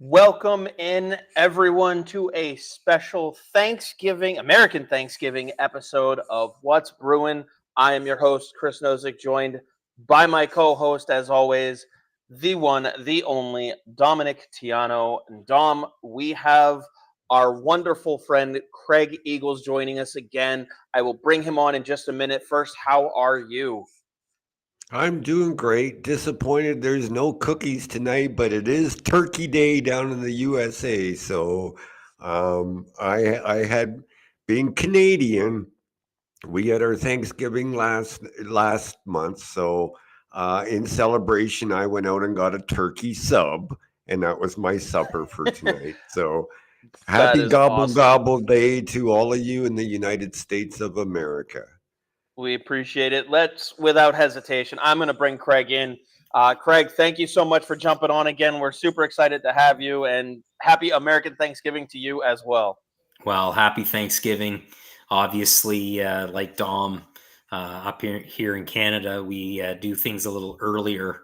Welcome in everyone to a special American Thanksgiving episode of What's Bruin. I am your host, Chris Nozick, joined by my co-host, as always, the one, the only, Dominic Tiano. And Dom, we have our wonderful friend, Craig Eagles, joining us again. I will bring him on in just a minute. First, how are you? I'm doing great. Disappointed there's no cookies tonight, but it is Turkey Day down in the USA. So I had being Canadian, we had our Thanksgiving last month. So in celebration, I went out and got a turkey sub, and that was my supper for tonight. So That happy is gobble awesome. gobble day to all of you in the United States of America. We appreciate it. Let's, without hesitation, I'm going to bring Craig in. Craig, thank you so much for jumping on again. We're super excited to have you, and happy American Thanksgiving to you as well. Well, happy Thanksgiving. Obviously, like Dom, up here in Canada, we do things a little earlier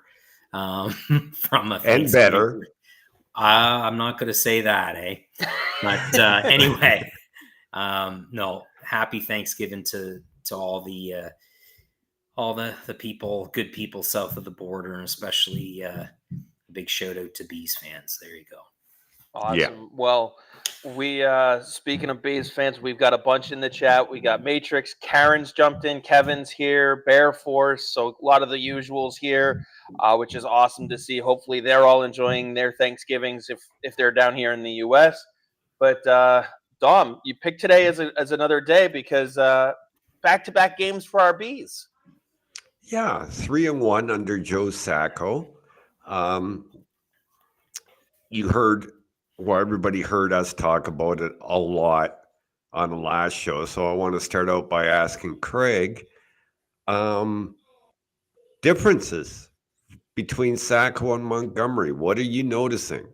from a And Thanksgiving. better. I'm not going to say that, eh? But anyway, no, happy Thanksgiving to all the people, good people south of the border, and especially a big shout out to Bees fans. There you go. Awesome. Yeah. Well, we speaking of Bees fans, we've got a bunch in the chat. We got Matrix, Karen's jumped in, Kevin's here, Bear Force, so a lot of the usuals here, which is awesome to see. Hopefully, they're all enjoying their Thanksgivings if they're down here in the U.S. But Dom, you picked today as another day because back-to-back games for our Bees. Yeah, 3-1 under Joe Sacco. Um, you heard, well, everybody heard us talk about it a lot on the last show. So I want to start out by asking Craig, um, differences between Sacco and Montgomery. What are you noticing?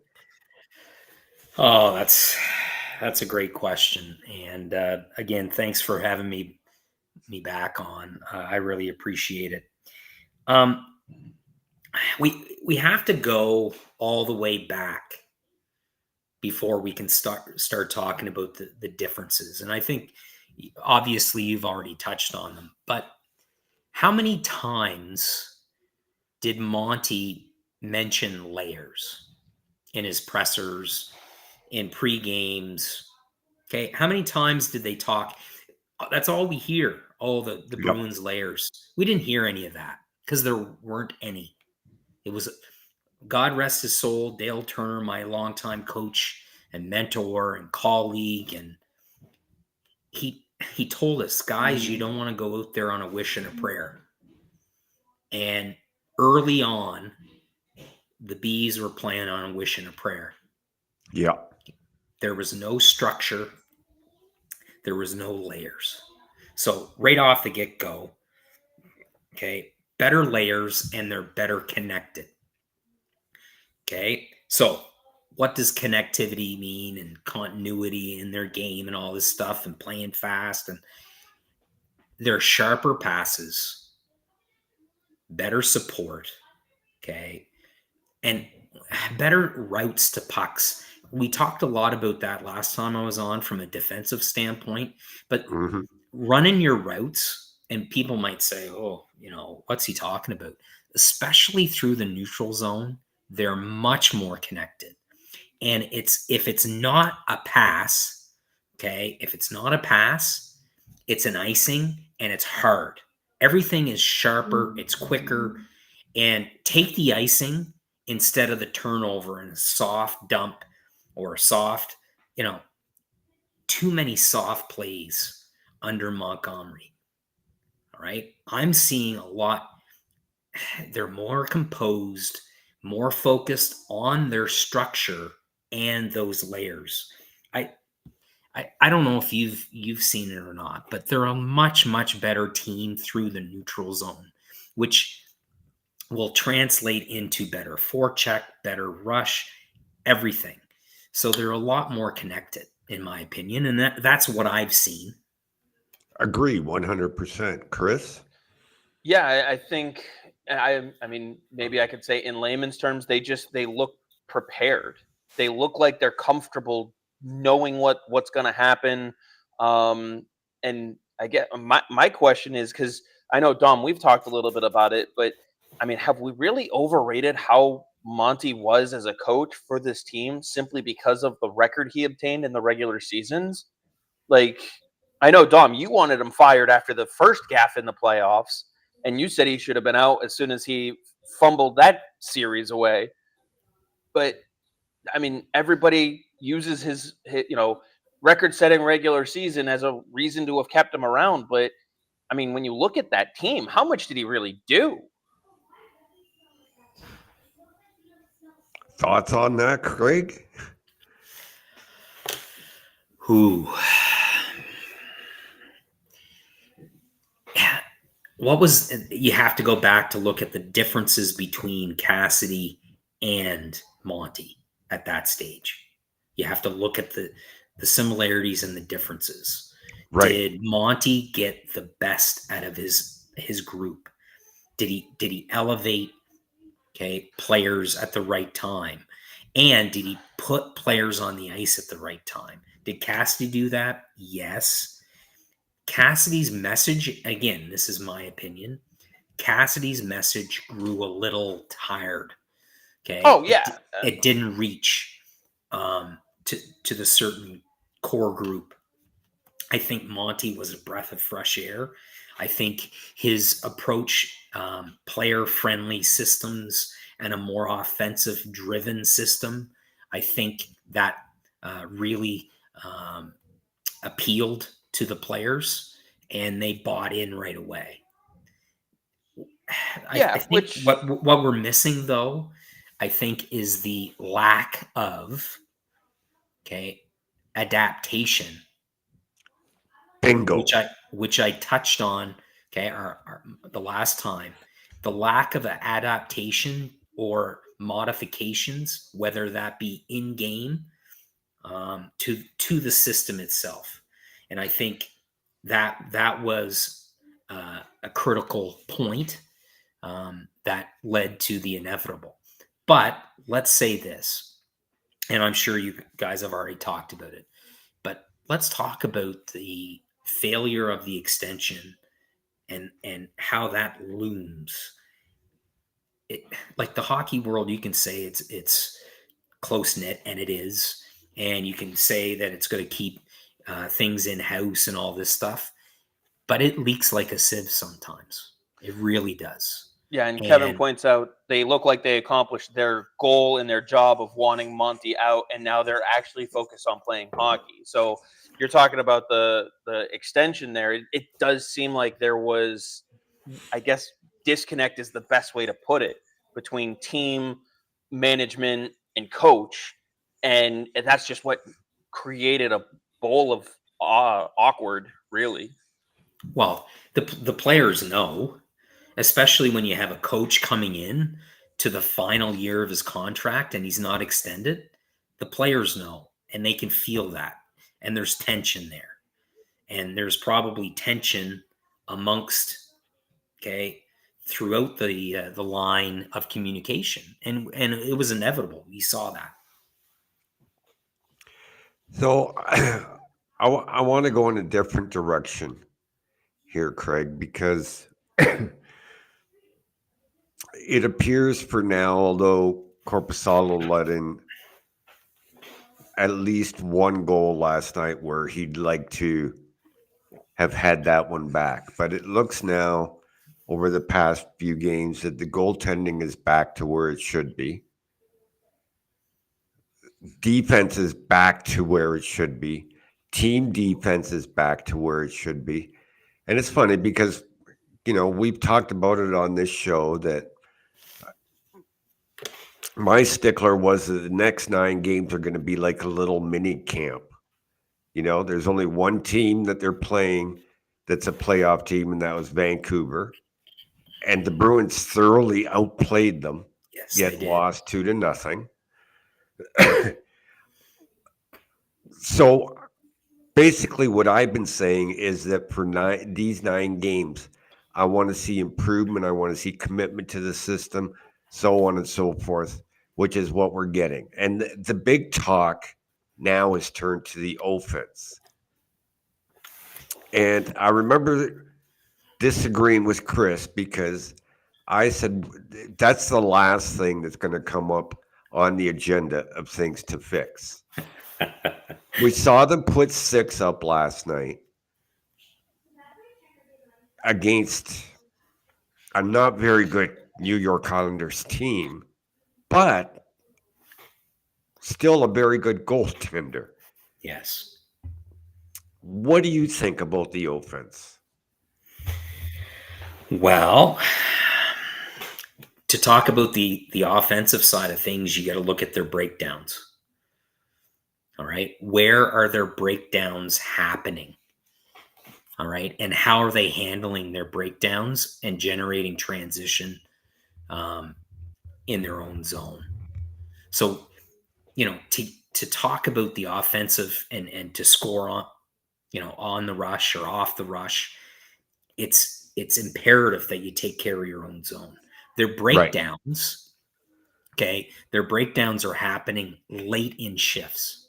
Oh, that's a great question, and again, thanks for having me back on. I really appreciate it. Um, we have to go all the way back before we can start talking about the differences, and I think obviously you've already touched on them. But how many times did Monty mention layers in his pressers, in pre-games? Okay, how many times did they talk? That's all we hear. All the Yep. Bruins layers. We didn't hear any of that because there weren't any. It was, God rest his soul, Dale Turner, my longtime coach and mentor and colleague, and he told us, guys, you don't want to go out there on a wish and a prayer. And early on, the Bees were playing on a wish and a prayer. Yeah. There was no structure. There was no layers. So right off the get-go, okay, better layers, and they're better connected. Okay, so what does connectivity mean, and continuity in their game and all this stuff, and playing fast, and they're sharper passes, better support, okay, and better routes to pucks. We talked a lot about that last time I was on from a defensive standpoint, but Mm-hmm. running your routes, and people might say, oh, what's he talking about? Especially through the neutral zone, they're much more connected. And if it's not a pass, okay, if it's not a pass, it's an icing, and it's hard. Everything is sharper, it's quicker, and take the icing instead of the turnover and a soft dump or a soft, too many soft plays under Montgomery. All right. I'm seeing a lot. They're more composed, more focused on their structure and those layers. I don't know if you've seen it or not, but they're a much, much better team through the neutral zone, which will translate into better forecheck, better rush, everything. So they're a lot more connected, in my opinion, and that's what I've seen. Agree 100%. Chris? Yeah, I think I mean maybe I could say in layman's terms they look prepared. they look like they're comfortable knowing what's going to happen. And I get my question is, because I know, Dom, we've talked a little bit about it, but I mean, have we really overrated how Monty was as a coach for this team simply because of the record he obtained in the regular seasons? Like, I know, Dom, you wanted him fired after the first gaffe in the playoffs, and you said he should have been out as soon as he fumbled that series away. But I mean, everybody uses his record-setting regular season as a reason to have kept him around. But I mean, when you look at that team, how much did he really do? Thoughts on that, Craig? Who? What was, you have to go back to look at the differences between Cassidy and Monty at that stage. You have to look at the similarities and the differences. Right. Did Monty get the best out of his group? Did he elevate players at the right time? And did he put players on the ice at the right time? Did Cassidy do that? Yes. Cassidy's message, again, this is my opinion, Cassidy's message grew a little tired. Okay. Oh, yeah. It didn't reach to the certain core group. I think Monty was a breath of fresh air. I think his approach, player-friendly systems and a more offensive-driven system, I think that really appealed to the players, and they bought in right away. I think what we're missing, though, I think, is the lack of adaptation. Bingo. Which I touched on the last time. The lack of adaptation or modifications, whether that be in game to the system itself. And I think that was a critical point that led to the inevitable. But let's say this, and I'm sure you guys have already talked about it, but let's talk about the failure of the extension and how that looms. Like the hockey world, you can say it's close-knit, and it is. And you can say that it's going to keep things in-house and all this stuff, but it leaks like a sieve sometimes. It really does. Yeah, and Kevin points out they look like they accomplished their goal in their job of wanting Monty out, and now they're actually focused on playing hockey. So you're talking about the extension there. It does seem like there was, I guess, disconnect is the best way to put it, between team, management, and coach. And that's just what created a bowl of awkward, really. Well, the players know, especially when you have a coach coming in to the final year of his contract and he's not extended. The players know, and they can feel that. And there's tension there. And there's probably tension amongst, throughout the line of communication. And it was inevitable. We saw that. So I want to go in a different direction here, Craig, because it appears for now, although Korpisalo let in at least one goal last night where he'd like to have had that one back. But it looks now over the past few games that the goaltending is back to where it should be. Defense is back to where it should be. Team defense is back to where it should be. And it's funny because, we've talked about it on this show that my stickler was that the next 9 games are going to be like a little mini camp. There's only one team that they're playing that's a playoff team, and that was Vancouver. And the Bruins thoroughly outplayed them, yet lost 2-0. So basically what I've been saying is that for these 9 games, I want to see improvement. I want to see commitment to the system, so on and so forth. which is what we're getting. And the big talk now is turned to the offense. And I remember disagreeing with Chris because I said that's the last thing that's going to come up on the agenda of things to fix. We saw them put 6 up last night against a not very good New York Islanders team, but still a very good goaltender. Yes. What do you think about the offense? Well, to talk about the offensive side of things, you got to look at their breakdowns. All right. Where are their breakdowns happening? All right. And how are they handling their breakdowns and generating transition in their own zone? So, to talk about the offensive and to score on the rush or off the rush, it's imperative that you take care of your own zone. Their breakdowns, okay, their breakdowns are happening late in shifts.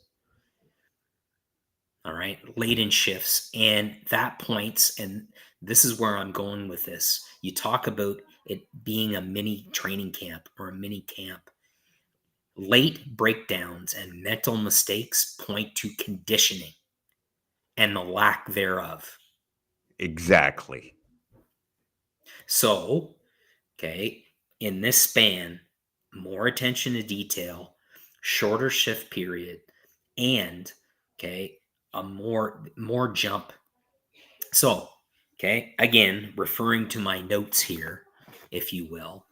All right, late in shifts. And that points, and this is where I'm going with this. You talk about it being a mini training camp or a mini camp. Late breakdowns and mental mistakes point to conditioning and the lack thereof. Exactly. So, okay, in this span, more attention to detail, shorter shift period, and okay, a more jump. So, okay, again, referring to my notes here, if you will,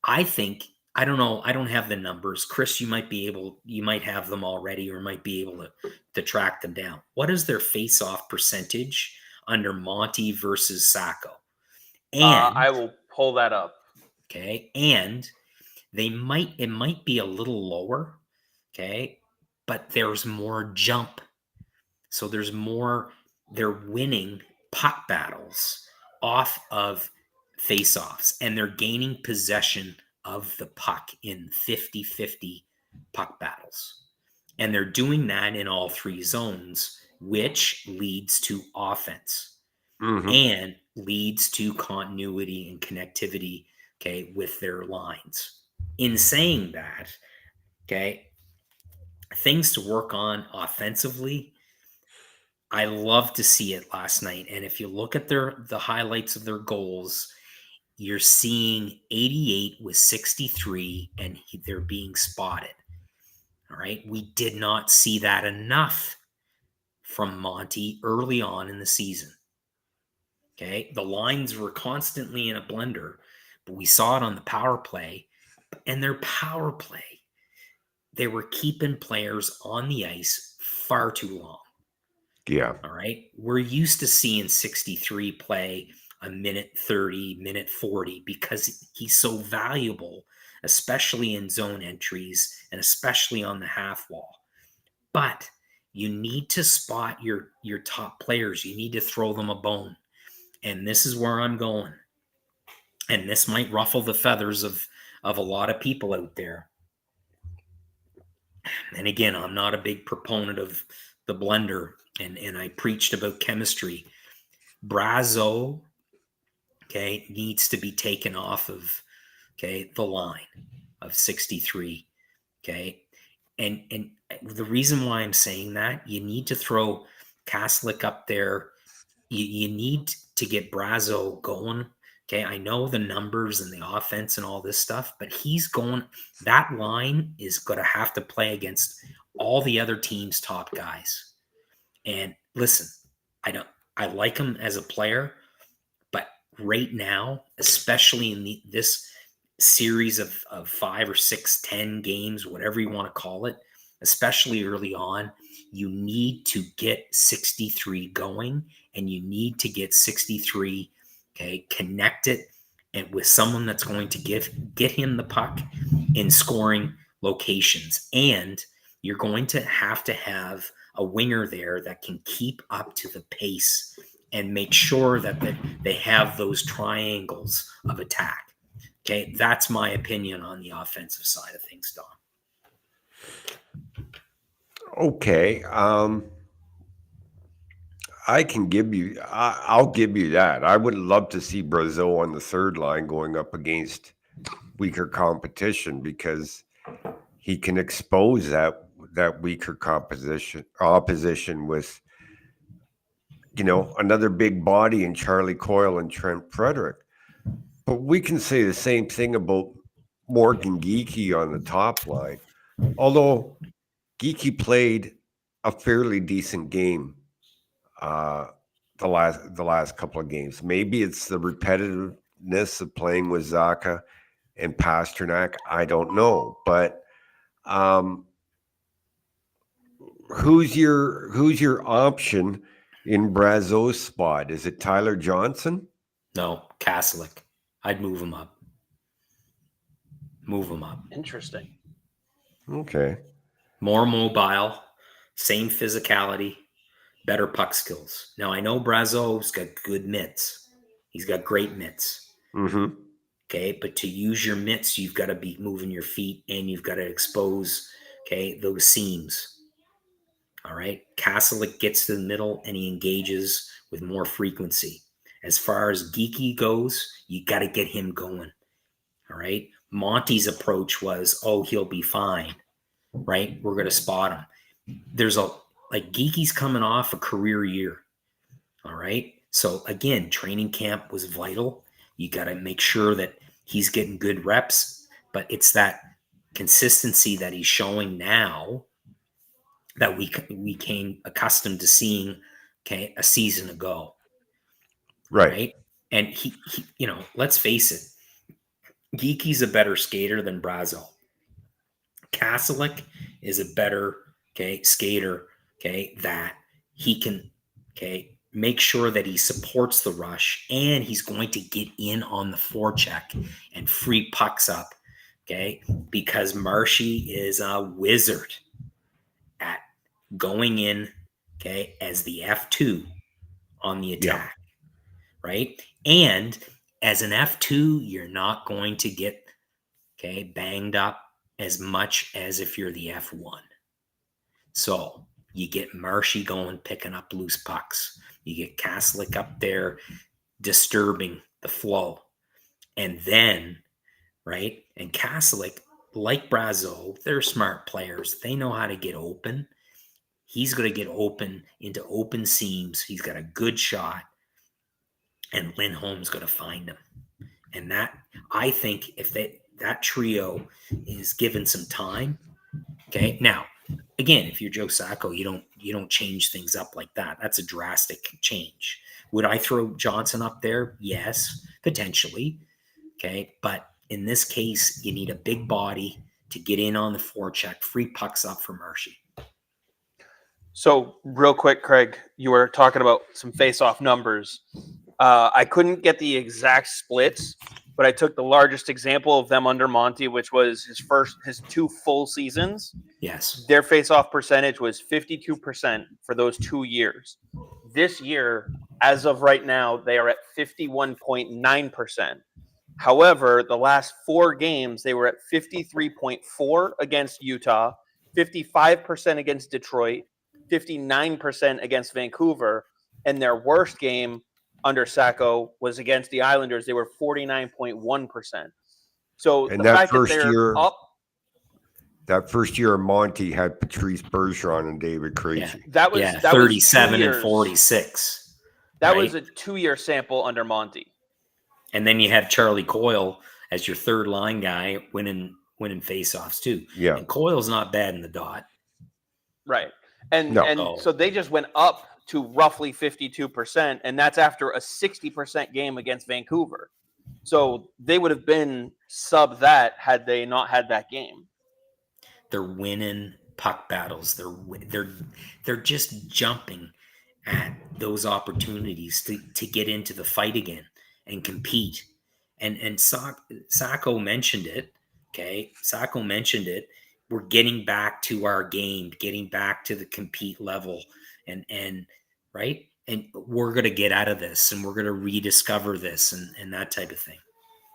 I think, I don't know, I don't have the numbers. Chris, you might have them already or might be able to track them down. What is their face-off percentage under Monty versus Sacco? And I will pull that up. okay, and it might be a little lower, okay, but there's more jump. So there's more, they're winning puck battles off of face-offs, and they're gaining possession of the puck in 50-50 puck battles. And they're doing that in all 3 zones, which leads to offense and leads to continuity and connectivity, okay, with their lines. In saying that, okay, things to work on offensively, I love to see it last night. And if you look at the highlights of their goals, you're seeing 88 with 63, and they're being spotted. All right. We did not see that enough from Monty early on in the season. Okay. The lines were constantly in a blender, but we saw it on the power play. And their power play, they were keeping players on the ice far too long. Yeah. All right. We're used to seeing 63 play a minute 30, minute 40 because he's so valuable, especially in zone entries and especially on the half wall. But you need to spot your top players. You need to throw them a bone. And this is where I'm going. And this might ruffle the feathers of a lot of people out there. And again, I'm not a big proponent of the blender, and I preached about chemistry. Brazo, okay, needs to be taken off of, okay, the line of 63, okay? And the reason why I'm saying that, you need to throw Kaslik up there. You need to get Brazo going. Okay, I know the numbers and the offense and all this stuff, but he's going, that line is going to have to play against all the other team's top guys. And listen, I like him as a player, but right now, especially in this series of 5 or 6, 10 games, whatever you want to call it, especially early on, you need to get 63 going, and you need to get 63, okay, connected and with someone that's going to get him the puck in scoring locations. And you're going to have a winger there that can keep up to the pace and make sure that they have those triangles of attack. Okay, that's my opinion on the offensive side of things, Dom. Okay. I'll give you that. I would love to see Brazeau on the third line going up against weaker competition, because he can expose that weaker opposition with, another big body in Charlie Coyle and Trent Frederick. But we can say the same thing about Morgan Geekie on the top line. Although Geekie played a fairly decent game uh, the last couple of games. Maybe it's the repetitiveness of playing with Zacha and Pasternak. I don't know, but who's your option in Brazeau's spot? Is it Tyler Johnson? No, Kasalik. I'd move him up. Move him up. Interesting. Okay. More mobile, same physicality, better puck skills. Now, I know Brazeau's got good mitts. He's got great mitts. Mm-hmm. Okay, but to use your mitts, you've got to be moving your feet and you've got to expose, those seams. All right. Kasalik gets to the middle and he engages with more frequency. As far as Geeky goes, you got to get him going. All right. Monty's approach was, he'll be fine. Right. We're going to spot him. Geeky's coming off a career year. All right. So again, training camp was vital. You got to make sure that he's getting good reps, but it's that consistency that he's showing now that we came accustomed to seeing, a season ago. Right. And he let's face it, Geeky's a better skater than Brazeau. Kasalik is a better, skater, that he can, make sure that he supports the rush and he's going to get in on the forecheck and free pucks up, because Marshy is a wizard at going in, as the F2 on the attack, right? And as an F2, you're not going to get, banged up as much as if you're the F1. So you get Marshy going, picking up loose pucks. You get Kaslik up there disturbing the flow. And then, right? And Kaslik, like Brazeau, they're smart players. They know how to get open. He's going to get open into open seams. He's got a good shot. And Lindholm's going to find him. And that, I think, if that trio is given some time, Now, again, if you're Joe Sacco, you don't change things up like that. That's a drastic change. Would I throw Johnson up there? Yes, potentially. But in this case, you need a big body to get in on the forecheck, free pucks up for Marshy. So real quick, Craig, you were talking about some face-off numbers. I couldn't get the exact splits, but I took the largest example of them under Monty, which was his 2 full seasons. Yes. Their face-off percentage was 52% for those 2 years. This year, as of right now, they are at 51.9%. However, the last 4 games, they were at 53.4 against Utah, 55% against Detroit, 59% against Vancouver, and their worst game under Sacco was against the Islanders. They were 49.1%. So And the that fact that first they're year, up, that first year, Monty had Patrice Bergeron and David Krejci. that was 37 was and 46. That right? was a 2-year sample under Monty. And then you have Charlie Coyle as your third line guy winning faceoffs too. Yeah. And Coyle's not bad in the dot. Right. And No. and so they just went up to roughly 52%, and that's after a 60% game against Vancouver. So they would have been sub that had they not had that game. They're winning puck battles. They're just jumping at those opportunities to get into the fight again and compete. And Sacco mentioned it. Sacco mentioned it. We're getting back to our game, getting back to the compete level, and right. And we're going to get out of this, and we're going to rediscover this, and that type of thing.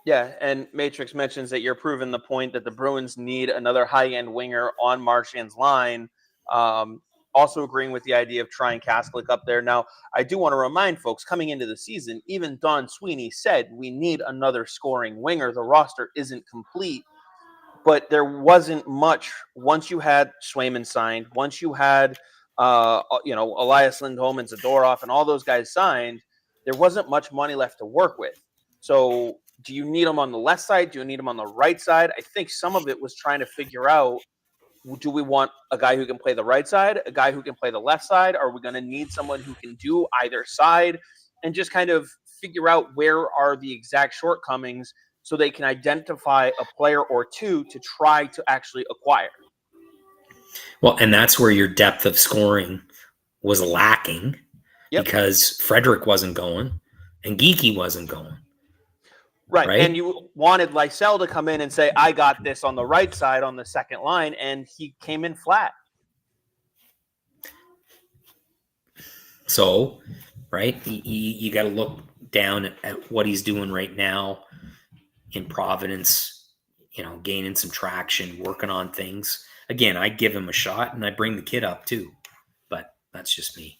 Yeah, and Matrix mentions that you're proving the point that the Bruins need another high-end winger on Marchand's line. Um, Also agreeing with the idea of trying Kasklik up there. Now, I do want to remind folks coming into the season, even Don Sweeney said we need another scoring winger. The roster isn't complete, but there wasn't much once you had Swayman signed, once you had Elias Lindholm and Zadorov and all those guys signed, there wasn't much money left to work with. So do you need them on the left side? Do you need them on the right side? I think some of it was trying to figure out, do we want a guy who can play the right side, a guy who can play the left side? Are we going to need someone who can do either side? And just kind of figure out where are the exact shortcomings so they can identify a player or two to try to actually acquire. Well, and that's where your depth of scoring was lacking because Frederick wasn't going and Geeky wasn't going. Right. And you wanted Lysell to come in and say, I got this on the right side on the second line, and he came in flat. So, right, you got to look down at what he's doing right now in Providence, gaining some traction, working on things. Again, I give him a shot, and I bring the kid up too, but that's just me.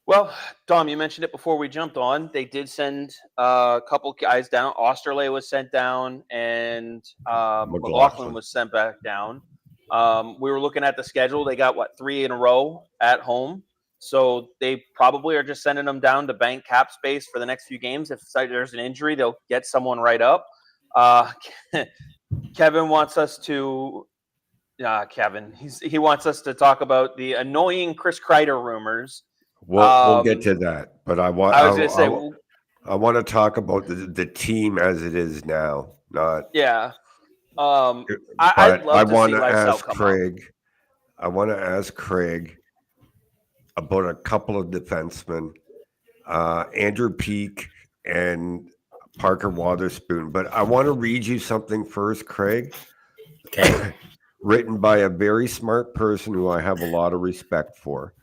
Well, Dom, you mentioned it before we jumped on. They did send a couple guys down. Osterley was sent down, and McLaughlin was sent back down. We were looking at the schedule. They got, 3 in a row at home. So they probably are just sending them down to bank cap space for the next few games. If there's an injury, they'll get someone right up. Kevin wants us to he wants us to talk about the annoying Chris Kreider rumors. We'll get to that, but I want to talk about the team as it is now, not. Yeah. I'd love to see Lysell come Craig. I want to ask Craig about a couple of defensemen, Andrew Peak and Parker Wotherspoon. But I want to read you something first, Craig. Okay. Written by a very smart person who I have a lot of respect for.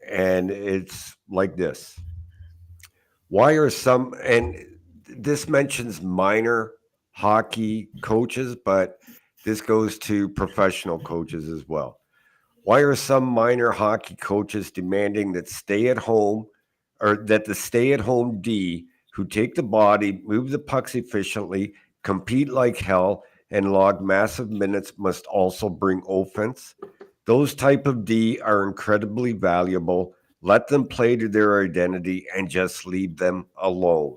And it's like this. Why are some, and this mentions minor hockey coaches, but this goes to professional coaches as well. Why are some minor hockey coaches demanding that the stay-at-home D who take the body, move the pucks efficiently, compete like hell, and log massive minutes must also bring offense? Those type of D are incredibly valuable. Let them play to their identity and just leave them alone.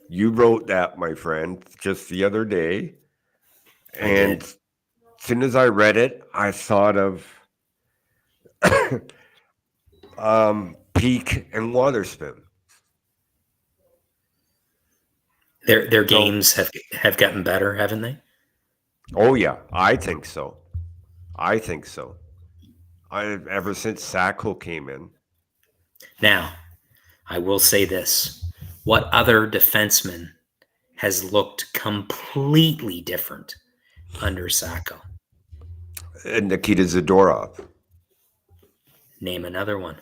You wrote that, my friend, just the other day. And as soon as I read it, I thought of Peak and Wotherspoon. Their games have gotten better, haven't they? Oh, yeah. I think so. Ever since Sacco came in. Now, I will say this. What other defenseman has looked completely different under Sacco? Nikita Zadorov. Name another one.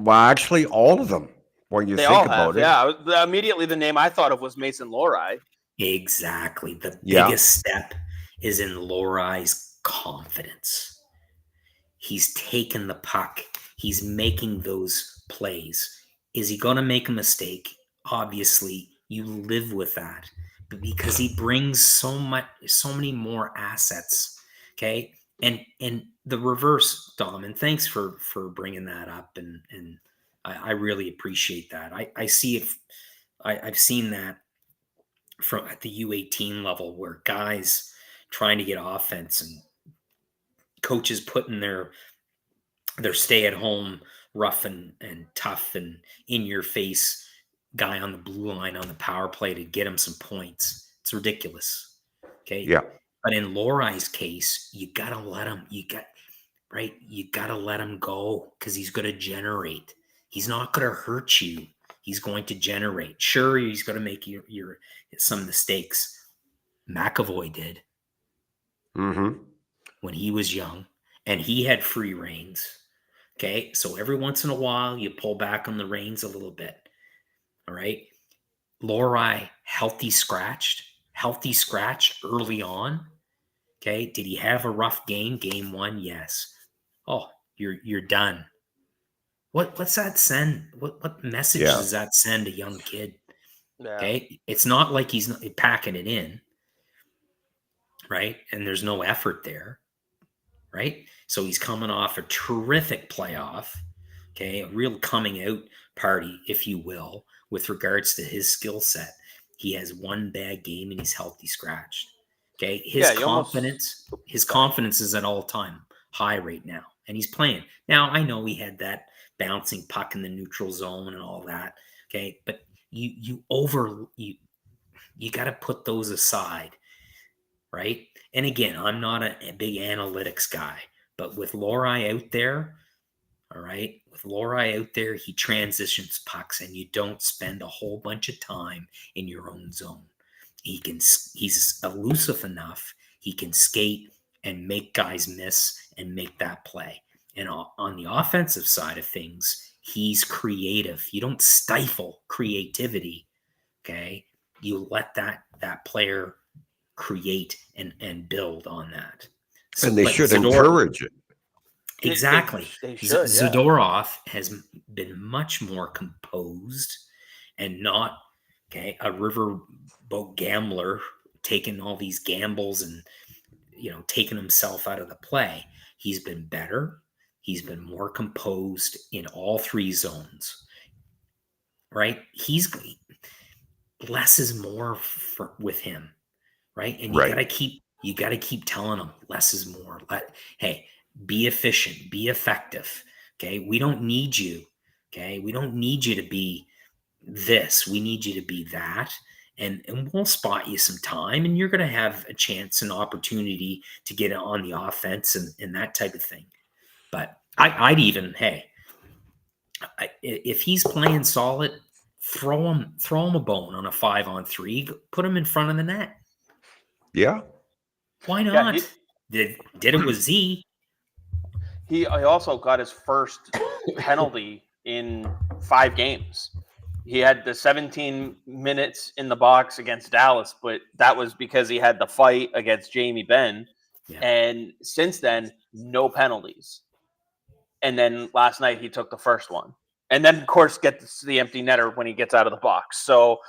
Actually, all of them. When you think about it. Yeah, immediately the name I thought of was Mason Lohrei. Exactly. The biggest step is in Lohrai's confidence. He's taken the puck. He's making those plays. Is he going to make a mistake? Obviously, you live with that. But because he brings so many more assets, okay? And the reverse, Dom, and thanks for bringing that up, and I really appreciate that. I see it. I've seen that from at the U18 level where guys trying to get offense and coaches putting their stay-at-home rough and tough and in-your-face guy on the blue line on the power play to get him some points. It's ridiculous. Okay. Yeah. But in Lohrai's case, you gotta let him. You gotta let him go because he's going to generate. He's not going to hurt you. He's going to generate. Sure, he's going to make your some mistakes. McAvoy did when he was young, and he had free reins. Okay. So every once in a while, you pull back on the reins a little bit. All right. Lohrei, healthy scratch early on. Okay. Did he have a rough game? Game 1? Yes. Oh, you're done. What's that send? What message Yeah. does that send a young kid? Yeah. Okay. It's not like he's not packing it in, right? And there's no effort there, right? So he's coming off a terrific playoff, okay, a real coming out party, if you will, with regards to his skill set. He has one bad game and he's healthy scratched. Okay, Yeah, you almost. his Sorry. confidence is at all time high right now, and he's playing. Now I know he had that bouncing puck in the neutral zone and all that. Okay, but you got to put those aside, right? And again, I'm not a big analytics guy, but with Lohrei out there, all right, with Lohrei out there, he transitions pucks, and you don't spend a whole bunch of time in your own zone. He's elusive enough. He can skate and make guys miss and make that play. And on the offensive side of things, he's creative. You don't stifle creativity, okay? You let that player create and build on that. So, And they but should encourage it. exactly. They should. Yeah. Zadorov has been much more composed and not a riverboat gambler taking all these gambles and taking himself out of the play. He's been better. He's been more composed in all 3 zones. Right? He's less is more with him. Right? And Right. you got to keep telling them less is more. Hey, be efficient, be effective. Okay, we don't need you. Okay, we don't need you to be this. We need you to be that, and we'll spot you some time, and you're going to have a chance, an opportunity to get on the offense and that type of thing. But I'd even if he's playing solid, throw him a bone on a 5-on-3, put him in front of the net. Yeah. Why Yeah, not? Did it with Z. he also got his first penalty in 5 games. He had the 17 minutes in the box against Dallas, but that was because he had the fight against Jamie Benn. Yeah. And since then, no penalties. And then last night he took the first one. And then, of course, gets the empty netter when he gets out of the box. So,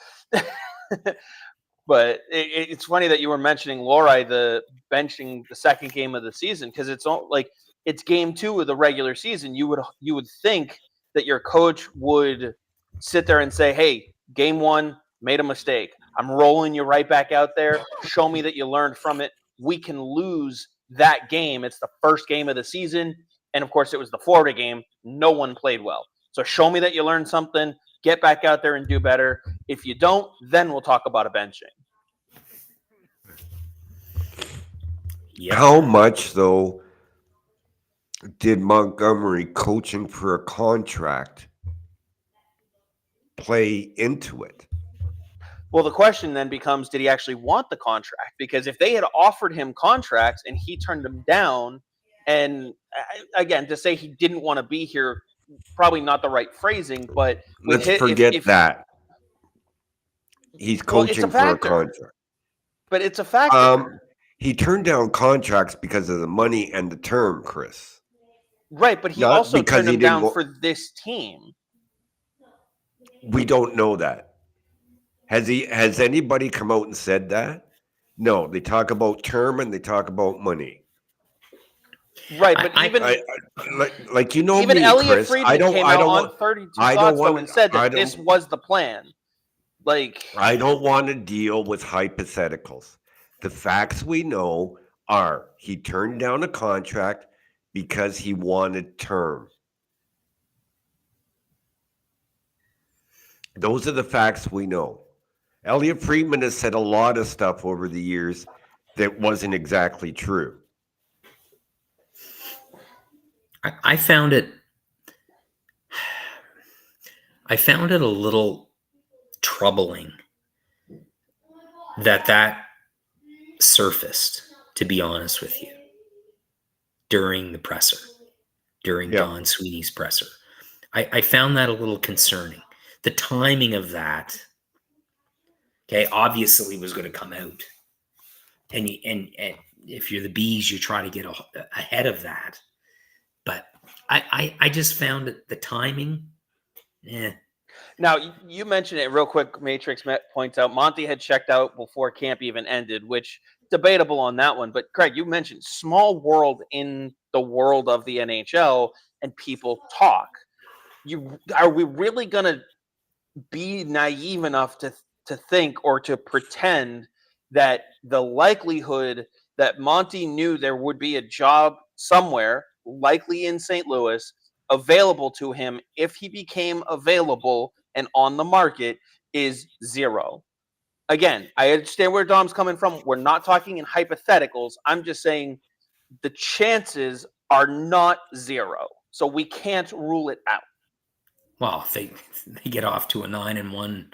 but it's funny that you were mentioning Lohrei, the benching the second game of the season, because it's like it's game 2 of the regular season. You would think that your coach would sit there and say, "Hey, game 1 made a mistake. I'm rolling you right back out there. Show me that you learned from it. We can lose that game. It's the first game of the season." And of course, it was the Florida game. No one played well. So show me that you learned something. Get back out there and do better. If you don't, then we'll talk about a benching. Yep. How much, though, did Montgomery coaching for a contract play into it? Well, the question then becomes, did he actually want the contract? Because if they had offered him contracts and he turned them down, and again, to say he didn't want to be here, probably not the right phrasing, but Let's forget that. He's coaching for a contract. But it's a factor. He turned down contracts because of the money and the term, Chris. Right, but he Not also because turned he them didn't down for this team. We don't know that. Has anybody come out and said that? No, they talk about term and they talk about money. Right, but even even Elliot Chris, Friedman came out on 32 Thoughts and said that this was the plan. I don't want to deal with hypotheticals. The facts we know are he turned down a contract because he wanted term. Those are the facts we know. Elliot Friedman has said a lot of stuff over the years that wasn't exactly true. I found it a little troubling that surfaced, to be honest with you, during the presser, during Yeah. Don Sweeney's presser. I found that a little concerning. The timing of that, okay, obviously was going to come out. And if you're the Bees, you try to get ahead of that. But I just found that the timing, Now, you mentioned it real quick. Matrix points out Monty had checked out before camp even ended, which debatable on that one. But Craig, you mentioned small world in the world of the NHL, and people talk. Are we really going to be naive enough to think or to pretend that the likelihood that Monty knew there would be a job somewhere, likely in St. Louis, available to him if he became available and on the market is zero? Again, I understand where Dom's coming from. We're not talking in hypotheticals. I'm just saying the chances are not zero. So we can't rule it out. well, if they get off to a 9-1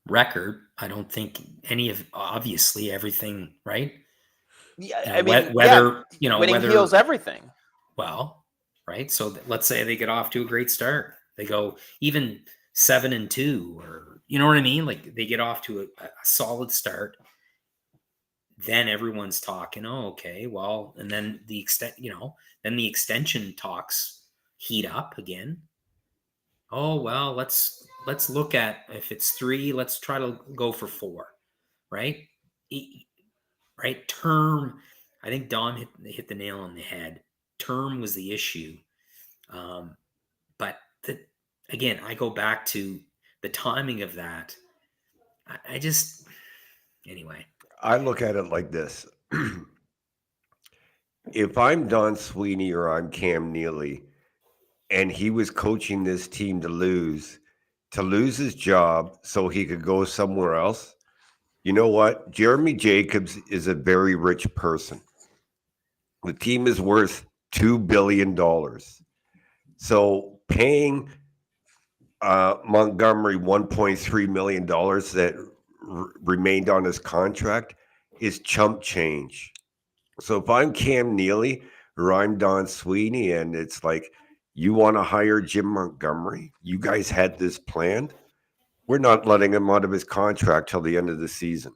record, I don't think any of obviously everything, right? Yeah, You know, whether winning heals everything. Well, right. So let's say they get off to a great start. They go even 7-2, or you know what I mean? Like they get off to a solid start. Then everyone's talking, oh, okay, well, and then the extension talks heat up again. Oh, well, let's look at if it's 3, let's try to go for 4, right? Right? Term, I think Dom hit the nail on the head. Term was the issue. But again, I go back to the timing of that. I just, anyway. I look at it like this. If I'm Don Sweeney or I'm Cam Neely, and he was coaching this team to lose his job so he could go somewhere else, you know what? Jeremy Jacobs is a very rich person. The team is worth $2 billion. So paying Montgomery $1.3 million that remained on his contract is chump change. So if I'm Cam Neely or I'm Don Sweeney and it's like, you want to hire Jim Montgomery? You guys had this planned? We're not letting him out of his contract till the end of the season.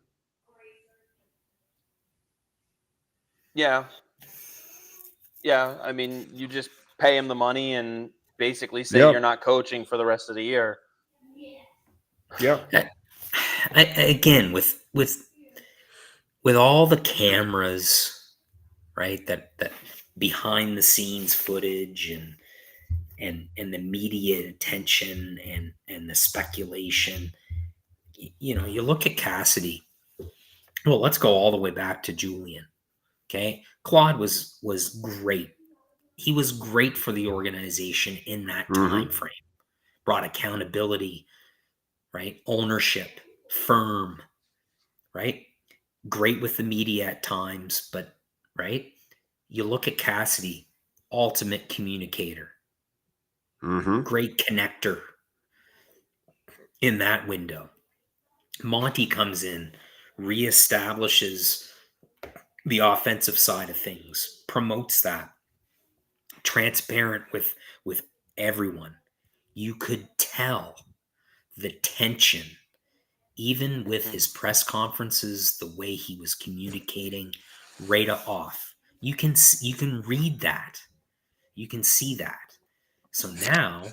Yeah. Yeah. I mean, you just pay him the money and basically say you're not coaching for the rest of the year. Yeah. Again, with all the cameras, right? That behind the scenes footage and the media attention and the speculation. You know, you look at Cassidy. Well, let's go all the way back to Julian. Okay, Claude was great. He was great for the organization in that time frame. Brought accountability, right? Ownership, firm, right? Great with the media at times, but right? You look at Cassidy, ultimate communicator, great connector in that window. Monty comes in, reestablishes the offensive side of things, promotes that, transparent with everyone. You could tell the tension, even with his press conferences, the way he was communicating right off. You can read that. You can see that. So now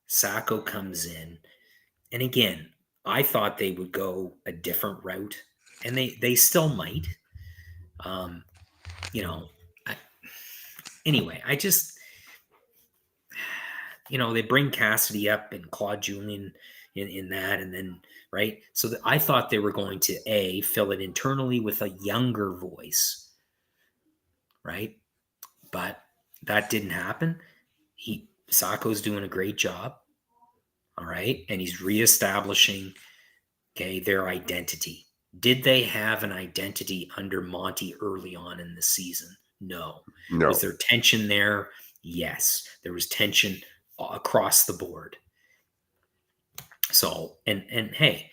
Sacco comes in, and again, I thought they would go a different route, and they still might. You know, anyway, I just, they bring Cassidy up and Claude Julien in that, and then right. So I thought they were going to fill it internally with a younger voice, right? But that didn't happen. Sacco's doing a great job, all right, and he's reestablishing their identity. Did they have an identity under Monty early on in the season? No. Was there tension there? Yes. There was tension across the board. So, and hey,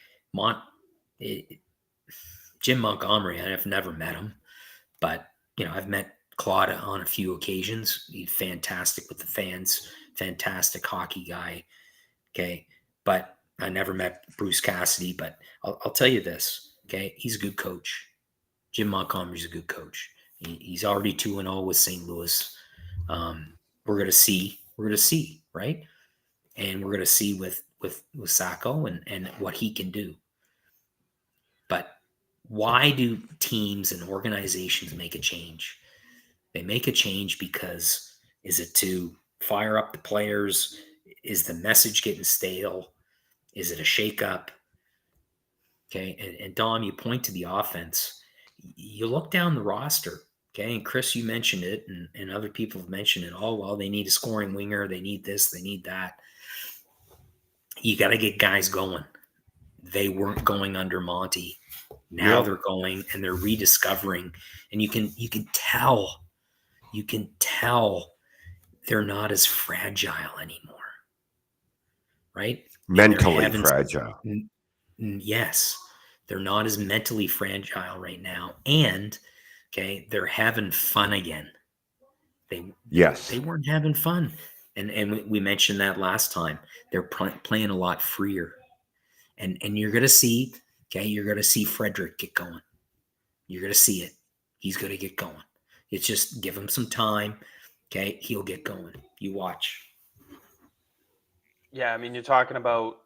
Jim Montgomery, I've never met him, but I've met Claude on a few occasions. He's fantastic with the fans, fantastic hockey guy. Okay. But I never met Bruce Cassidy, but I'll tell you this. Okay. He's a good coach. Jim Montgomery's a good coach. He's already 2-0 with St. Louis. We're going to see. We're going to see, right? And we're going to see with Sacco and what he can do. But why do teams and organizations make a change? They make a change because is it to fire up the players? Is the message getting stale? Is it a shakeup? Okay. And Dom, you point to the offense. You look down the roster. Okay. And Chris, you mentioned it, and other people have mentioned it. Oh, well, they need a scoring winger. They need this. They need that. You got to get guys going. They weren't going under Monty. Now they're going and they're rediscovering. And you can tell they're not as fragile anymore. Right? Mentally fragile. Yes. They're not as mentally fragile right now. And okay, they're having fun again. They weren't having fun. And we mentioned that last time. They're playing a lot freer. And you're going to see, okay, you're going to see Frederick get going. You're going to see it. He's going to get going. It's just give him some time. Okay, he'll get going. You watch. Yeah, I mean, you're talking about,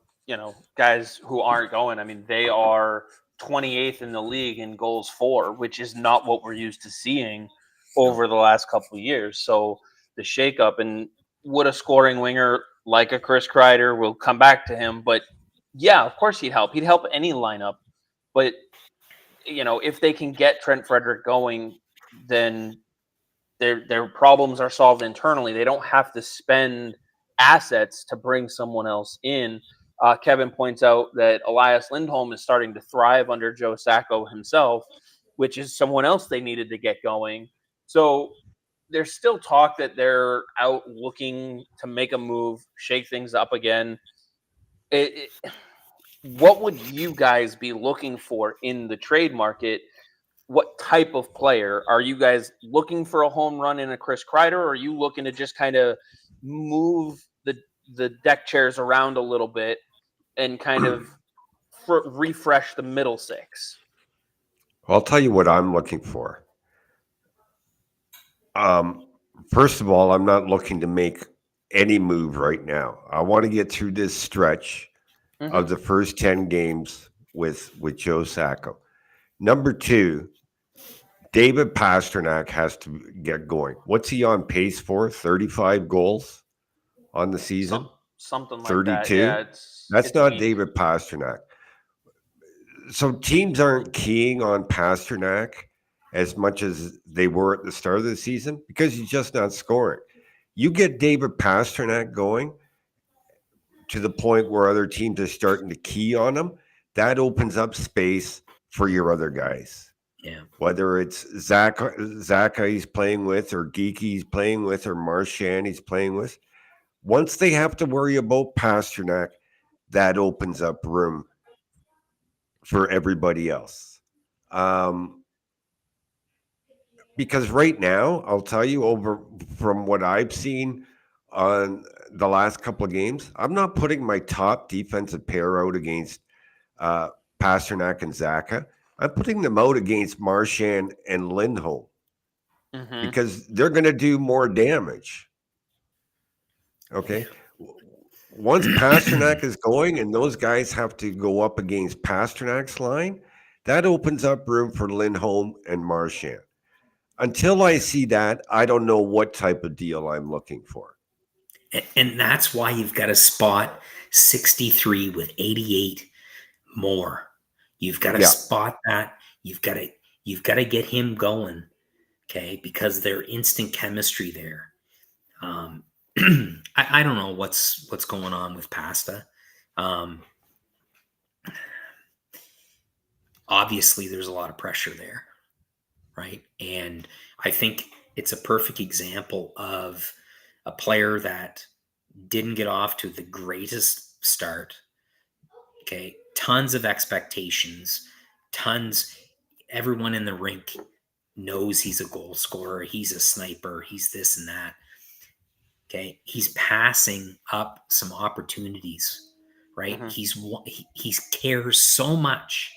guys who aren't going. I mean, they are 28th in the league in goals for, which is not what we're used to seeing over the last couple of years. So the shakeup, and would a scoring winger like a Chris Kreider, will come back to him, but yeah, of course he'd help. He'd help any lineup. But, if they can get Trent Frederick going, then their problems are solved internally. They don't have to spend assets to bring someone else in. Kevin points out that Elias Lindholm is starting to thrive under Joe Sacco himself, which is someone else they needed to get going. So there's still talk that they're out looking to make a move, shake things up again. What would you guys be looking for in the trade market? What type of player are you guys looking for? A home run in a Chris Kreider, or are you looking to just kind of move the deck chairs around a little bit and kind of refresh the middle six? I'll tell you what I'm looking for. First of all, I'm not looking to make any move right now. I want to get through this stretch of the first 10 games with Joe Sacco. Number two, David Pastrnak has to get going. What's he on pace for? 35 goals on the season? Something like 32? that. Yeah, That's not David Pastrnak. So teams aren't keying on Pastrnak as much as they were at the start of the season because he's just not scoring. You get David Pastrnak going to the point where other teams are starting to key on him, that opens up space for your other guys. Yeah. Whether it's Zaka he's playing with, or Geeky he's playing with, or Marchand he's playing with. Once they have to worry about Pastrnak, that opens up room for everybody else. Because right now, I'll tell you, from what I've seen on the last couple of games, I'm not putting my top defensive pair out against Pastrnak and Zaka. I'm putting them out against Marchand and Lindholm because they're going to do more damage. Okay. Once Pastrnak is going and those guys have to go up against Pasternak's line, that opens up room for Lindholm and Marchand. Until I see that, I don't know what type of deal I'm looking for. And that's why you've got to spot 63 with 88 more. You've got to spot that. You've got to get him going, okay? Because they're instant chemistry there. I don't know what's going on with Pasta. Obviously, there's a lot of pressure there, right? And I think it's a perfect example of a player that didn't get off to the greatest start. Okay, tons of expectations, everyone in the rink knows he's a goal scorer, he's a sniper, he's this and that. Okay, he's passing up some opportunities, right? Mhm. He cares so much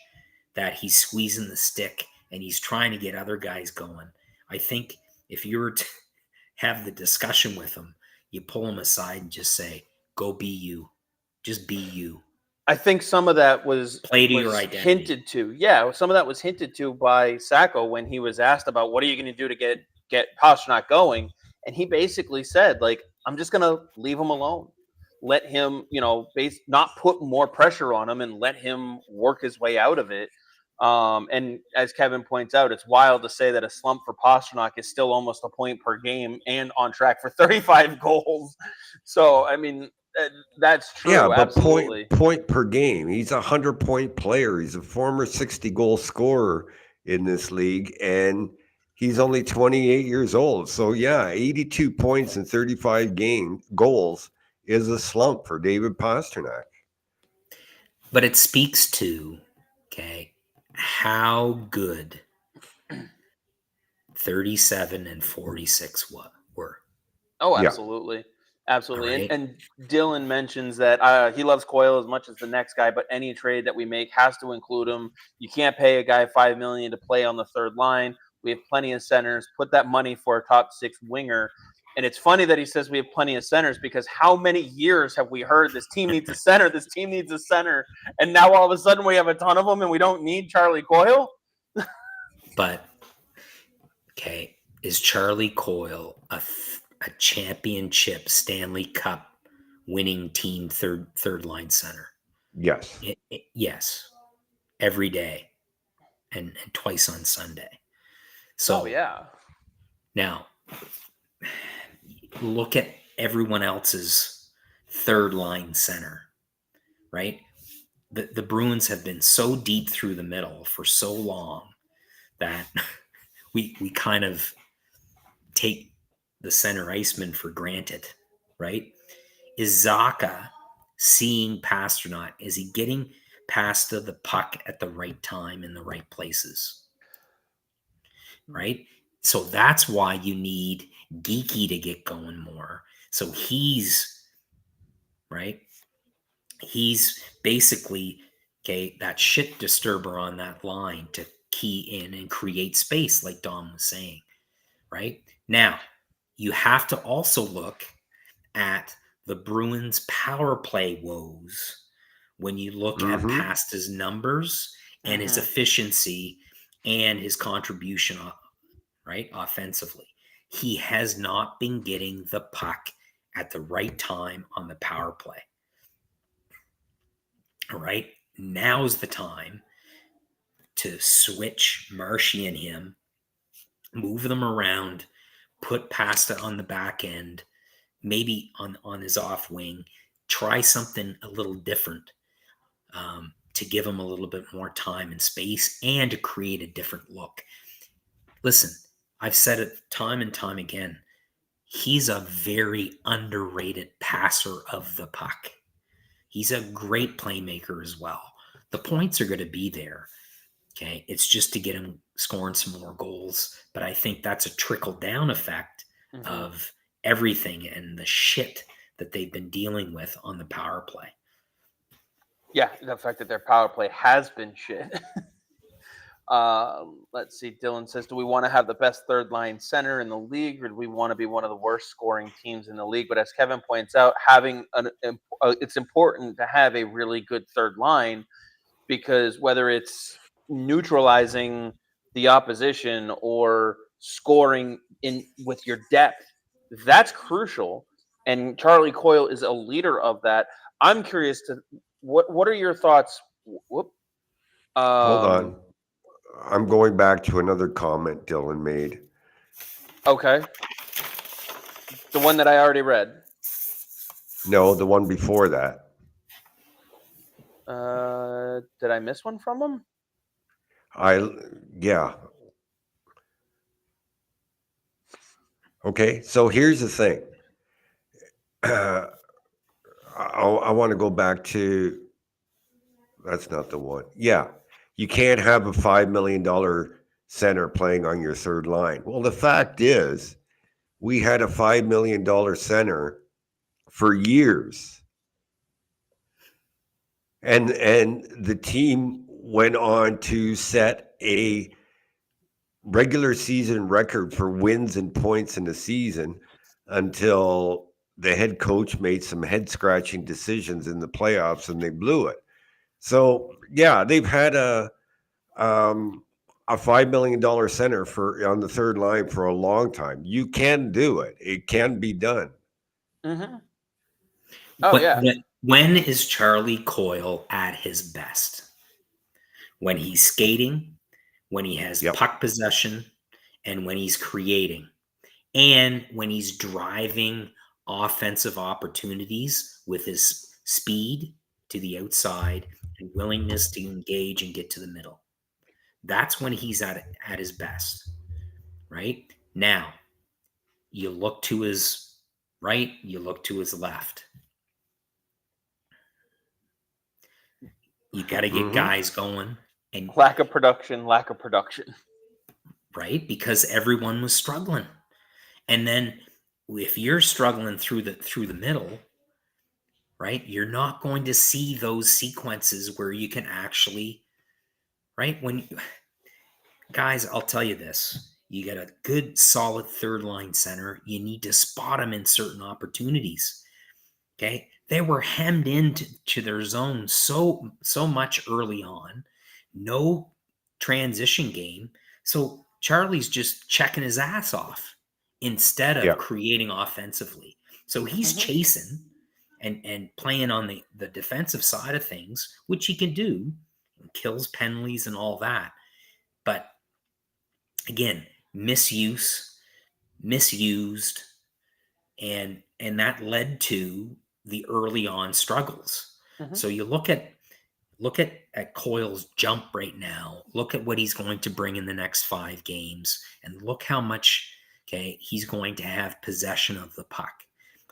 that he's squeezing the stick and he's trying to get other guys going. I think if you were to have the discussion with him, you pull him aside and just say, "Go be you, just be you, I think some of that was play to your was identity." hinted to. Yeah, some of that was hinted to by Sacco when he was asked about what are you going to do to get Pastrnak going, and he basically said like I'm just going to leave him alone, let him not put more pressure on him and let him work his way out of it. And as Kevin points out, it's wild to say that a slump for Pastrnak is still almost a point per game and on track for 35 goals. So I mean, uh, that's Yeah, true, but absolutely. point per game. He's a 100-point player. He's a former 60-goal scorer in this league, and he's only 28 years old. So yeah, 82 points in 35 goals is a slump for David Pastrnak. But it speaks to, okay, how good 37 and 46 were. Oh, Yeah. absolutely. All Absolutely. right. And Dylan mentions that he loves Coyle as much as the next guy, but any trade that we make has to include him. You can't pay a guy $5 million to play on the third line. We have plenty of centers. Put that money for a top six winger. And it's funny that he says we have plenty of centers because how many years have we heard this team needs a center? This team needs a center. And now all of a sudden we have a ton of them and we don't need Charlie Coyle? But, okay, is Charlie Coyle a championship Stanley Cup winning team third line center? Yes. Yes, every day and twice on Sunday. Oh, So yeah. now look at everyone else's third line center, right? The Bruins have been so deep through the middle for so long that we kind of take the center iceman for granted, right? Is Zaka seeing Pastrnak? Is he getting past the puck at the right time in the right places, right? So that's why you need Geeky to get going more. So he's right. He's basically that shit disturber on that line to key in and create space, like Dom was saying. Right now, you have to also look at the Bruins' power play woes when you look at Mm-hmm. past his numbers and his efficiency and his contribution, right, offensively. He has not been getting the puck at the right time on the power play. All right, now's the time to switch Marshy and him, move them around, put Pasta on the back end, maybe on his off wing, try something a little different to give him a little bit more time and space and to create a different look. Listen, I've said it time and time again. He's a very underrated passer of the puck. He's a great playmaker as well. The points are going to be there. Okay. It's just to get him scoring some more goals. But I think that's a trickle down effect of everything and the shit that they've been dealing with on the power play. Yeah, the fact that their power play has been shit. Let's see. Dylan says, "Do we want to have the best third line center in the league, or do we want to be one of the worst scoring teams in the league?" But as Kevin points out, it's important to have a really good third line because whether it's neutralizing the opposition or scoring in with your depth, that's crucial. And Charlie Coyle is a leader of that. I'm curious to what are your thoughts? Whoop. Hold Um, on. I'm going back to another comment Dylan made. okay. The one that I already read. No, the one before that. Did I miss one from him? Yeah. Okay, so here's the thing. I want to go back to, that's not the one. Yeah, you can't have a $5 million center playing on your third line. Well, the fact is, we had a $5 million center for years. And the team went on to set a regular season record for wins and points in the season until the head coach made some head scratching decisions in the playoffs and they blew it. So yeah, they've had a $5 million center for on the third line for a long time. You can do it. It can be done. Mm-hmm. Oh, yeah. When is Charlie Coyle at his best? When he's skating, when he has puck possession, and when he's creating, and when he's driving offensive opportunities with his speed to the outside and willingness to engage and get to the middle. That's when he's at his best, right? Now, you look to his right, you look to his left. You got to get guys going. And lack of production. Right? Because everyone was struggling. And then if you're struggling through the middle, right, you're not going to see those sequences where you can actually, right? Guys, I'll tell you this. You get a good, solid third line center. You need to spot them in certain opportunities. Okay? They were hemmed into their zone so much early on. No transition game. So Charlie's just checking his ass off instead of creating offensively. So he's chasing and playing on the defensive side of things, which he can do, and kills penalties and all that. But again, misused, and that led to the early on struggles. So you look at Coyle's jump right now. Look at what he's going to bring in the next 5 games, and look how much he's going to have possession of the puck.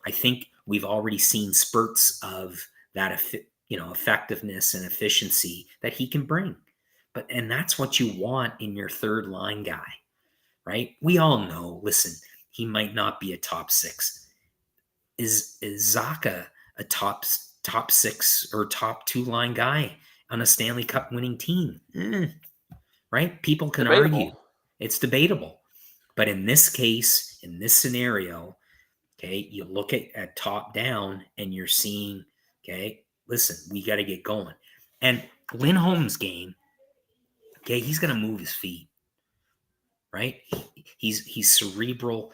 I think we've already seen spurts of that, effectiveness and efficiency that he can bring. And that's what you want in your third line guy, right? We all know. Listen, he might not be a top 6. Is Sacco a top 6 or top 2 line guy on a Stanley Cup winning team? Right? People can argue. It's debatable. But in this case, in this scenario, you look at top down and you're seeing, listen, we got to get going. And Lindholm's game, he's going to move his feet, right? He's cerebral,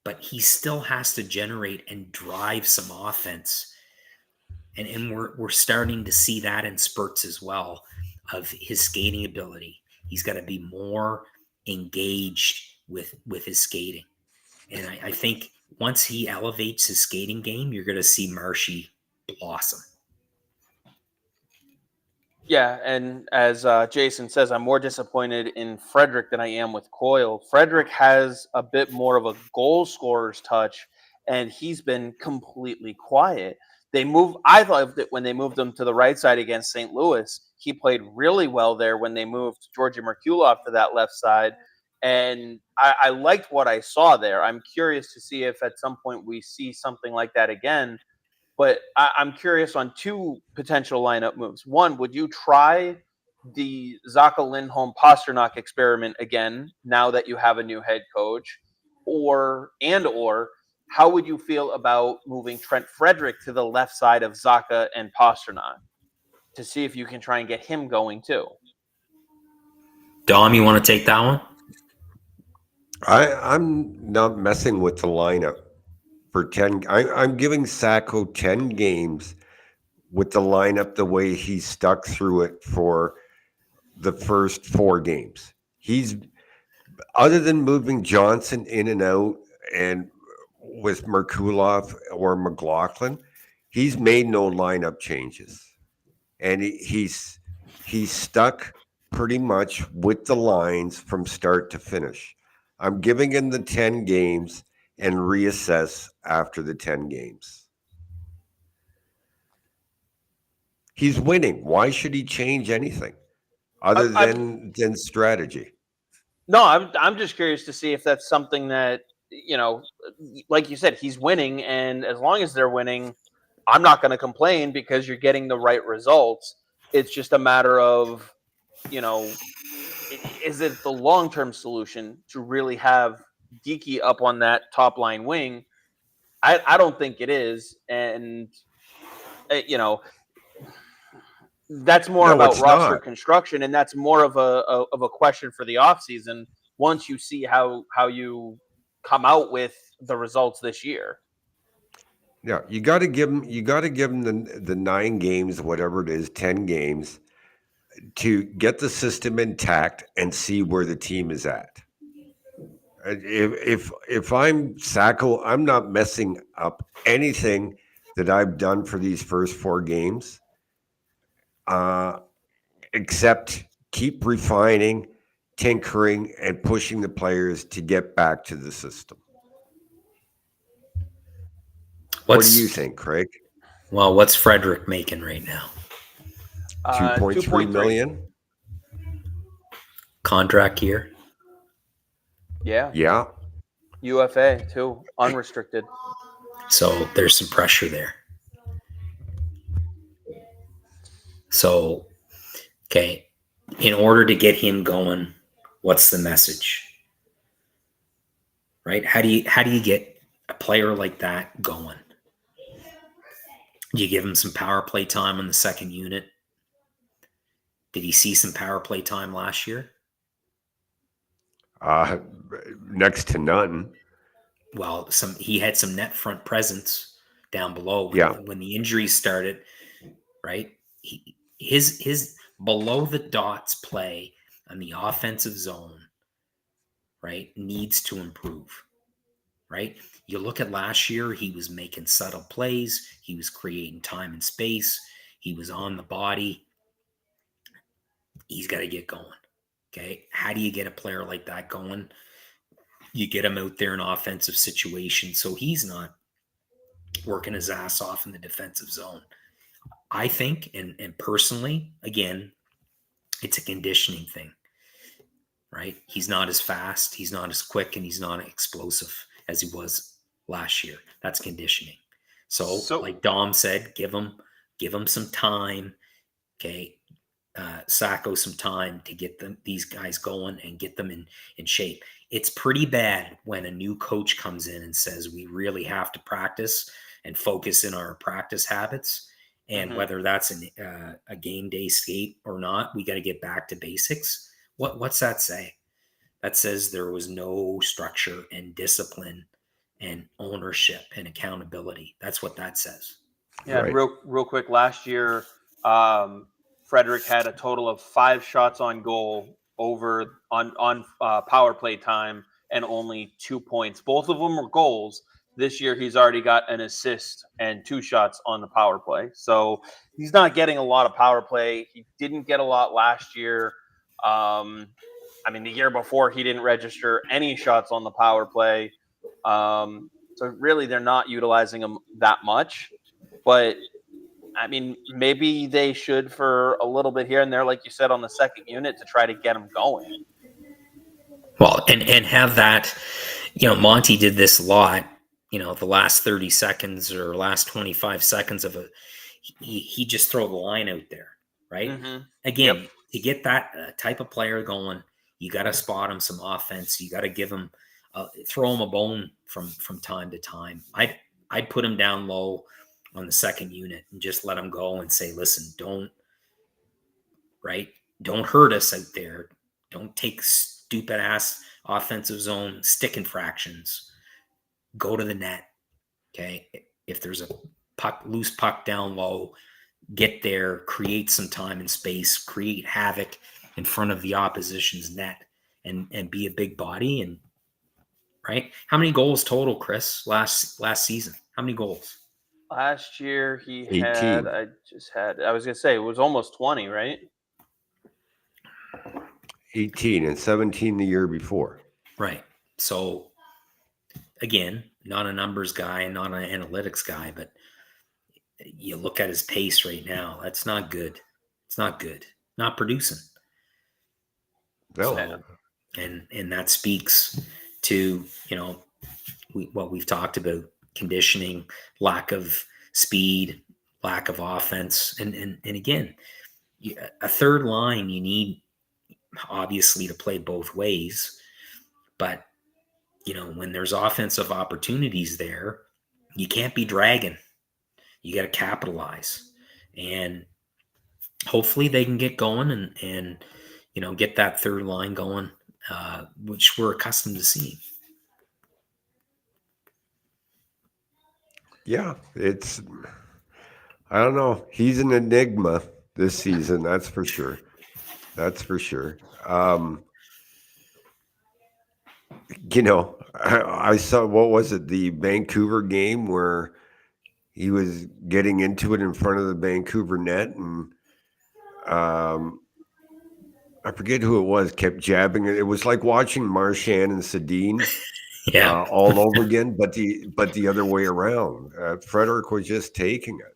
but he still has to generate and drive some offense. And we're starting to see that in spurts as well of his skating ability. He's got to be more engaged with his skating. And I think once he elevates his skating game, you're going to see Marshy blossom. Yeah, and as Jason says, I'm more disappointed in Frederic than I am with Coyle. Frederic has a bit more of a goal scorer's touch, and he's been completely quiet. I thought that when they moved him to the right side against St. Louis, he played really well there when they moved Georgi Merkulov to that left side. And I liked what I saw there. I'm curious to see if at some point we see something like that again. But I'm curious on 2 potential lineup moves. One, would you try the Sacco Lindholm Pasternak experiment again now that you have a new head coach? Or how would you feel about moving Trent Frederic to the left side of Sacco and Pasternak to see if you can try and get him going too? Dom, you want to take that one? I'm not messing with the lineup for 10. I'm giving Sacco 10 games with the lineup the way he stuck through it for the first 4 games. He's, other than moving Johnson in and out and with Merkulov or McLaughlin, he's made no lineup changes. And he's stuck pretty much with the lines from start to finish. I'm giving him the 10 games and reassess after the 10 games. He's winning. Why should he change anything other than strategy? No, I'm just curious to see if that's something that, like you said, he's winning, and as long as they're winning, I'm not going to complain because you're getting the right results. It's just a matter of, is it the long-term solution to really have Geeky up on that top line wing? I don't think it is, and you know that's more No, about it's roster not. construction, and that's more of a question for the offseason once you see how you come out with the results this year. Yeah, you got to give them. You got to give them the 9 games, whatever it is, 10 games, to get the system intact and see where the team is at. If I'm Sacco, I'm not messing up anything that I've done for these first 4 games, except keep refining, tinkering, and pushing the players to get back to the system. What do you think, Craig? Well, what's Frederick making right now? 2.3 2.3 million? Contract year? Yeah, Yeah. UFA too, unrestricted. So there's some pressure there. So, okay, in order to get him going, what's the message? Right? How do you get a player like that going? Do you give him some power play time on the second unit? Did he see some power play time last year? Next to none. Well, he had some net front presence down below Yeah. when the injuries started, right? His below the dots play on the offensive zone, right, needs to improve, right? You look at last year, he was making subtle plays, he was creating time and space, he was on the body. He's got to get going. Okay. How do you get a player like that going? You get him out there in offensive situations so he's not working his ass off in the defensive zone. I think, and personally, again, it's a conditioning thing, right? He's not as fast, he's not as quick, and he's not explosive as he was last year. That's conditioning. So like Dom said, give him some time. Okay. Sacco some time to get these guys going and get them in shape. It's pretty bad when a new coach comes in and says we really have to practice and focus in our practice habits. And whether that's a game day skate or not, we got to get back to basics. What's that say? That says there was no structure and discipline and ownership and accountability. That's what that says. Yeah, Right. and real quick, last year, Frederick had a total of 5 shots on goal over on power play time and only 2 points. Both of them were goals. This year, he's already got an assist and 2 shots on the power play. So he's not getting a lot of power play. He didn't get a lot last year. The year before, he didn't register any shots on the power play. So really, they're not utilizing him that much. But maybe they should for a little bit here and there, like you said, on the second unit to try to get them going. Well, and have that, Monty did this a lot, the last 30 seconds or last 25 seconds of he just throw the line out there, right? Mm-hmm. Again, to get that type of player going, you got to spot him some offense. You got to give him, throw him a bone from time to time. I'd put him down low on the second unit and just let him go and say, listen, don't hurt us out there. Don't take stupid ass offensive zone stick infractions. Go to the net. Okay. If there's a loose puck down low, get there, create some time and space, create havoc in front of the opposition's net and be a big body. And right. How many goals total, Chris, last season? How many goals? Last year he 18. had, I was going to say, it was almost 20, right? 18 and 17 the year before. Right. So again, not a numbers guy, not an analytics guy, but you look at his pace right now. That's not good. It's not good. Not producing. No. So, And that speaks to, what we've talked about: conditioning, lack of speed, lack of offense. And again, a third line, you need obviously to play both ways, but when there's offensive opportunities there, you can't be dragging. You got to capitalize, and hopefully they can get going and get that third line going, which we're accustomed to seeing. Yeah, I don't know. He's an enigma this season, that's for sure. That's for sure. I saw, what was it, the Vancouver game where he was getting into it in front of the Vancouver net, and I forget who it was, kept jabbing it. It was like watching Marchand and Sedin Yeah. all over again, but the other way around. Frederick was just taking it.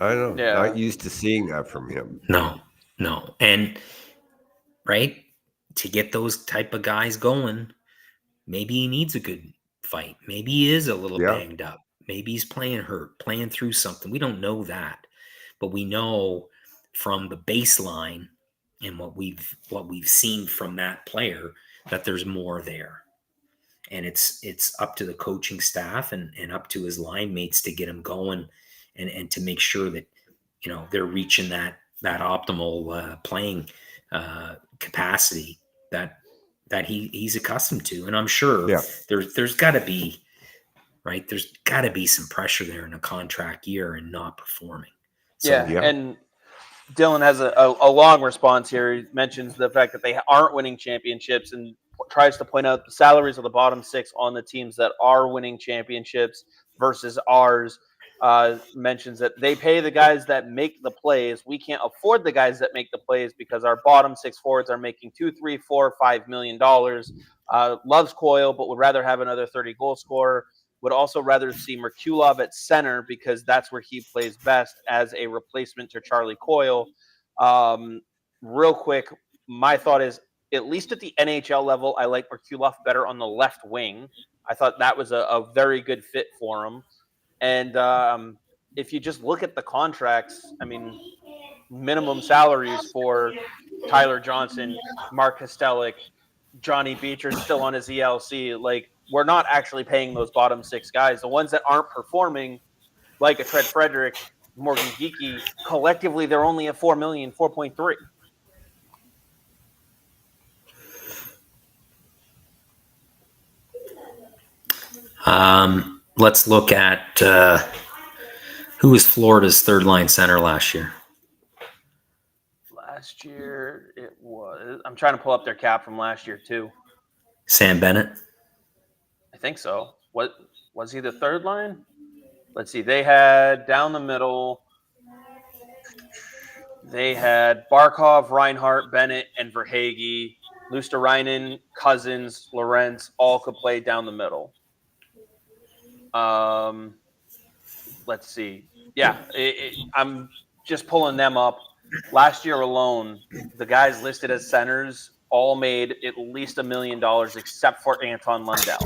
I don't know, Yeah. not used to seeing that from him. No. And right, to get those type of guys going, maybe he needs a good fight. Maybe he is a little Yeah. banged up. Maybe he's playing hurt, playing through something. We don't know that, but we know from the baseline and what we've seen from that player that there's more there. And it's up to the coaching staff and up to his line mates to get him going and to make sure that they're reaching that optimal playing capacity that he's accustomed to. And I'm sure Yeah. there's got to be there's got to be some pressure there in a contract year and not performing. So, Yeah, and Dylan has a long response here. He mentions the fact that they aren't winning championships and tries to point out the salaries of the bottom six on the teams that are winning championships versus ours. Mentions that they pay the guys that make the plays. We can't afford the guys that make the plays because our bottom six forwards are making $2, $3, $4, $5 million. Loves Coyle, but would rather have another 30-goal scorer. Would also rather see Merkulov at center because that's where he plays best as a replacement to Charlie Coyle. Real quick, my thought is, at least at the NHL level, I like Merkulov better on the left wing. I thought that was a very good fit for him. And if you just look at the contracts, I mean, minimum salaries for Tyler Johnson, Mark Kostelic, Johnny Beecher's still on his ELC. Like, we're not actually paying those bottom six guys. The ones that aren't performing, like a Tread Frederick, Morgan Geekie, collectively they're only at $4 million, 4.3. let's look at who was Florida's third line center last year. Last year it was. I'm trying to pull up their cap from last year too. Sam Bennett. I think so. What was he the third line? Let's see. They had down the middle. They had Barkov, Reinhart, Bennett, and Verhaeghe. Luosterainen, Cousins, Lorentz all could play down the middle. Let's see. Yeah, I'm just pulling them up. Last year alone, the guys listed as centers all made at least $1 million, except for Anton Lundell,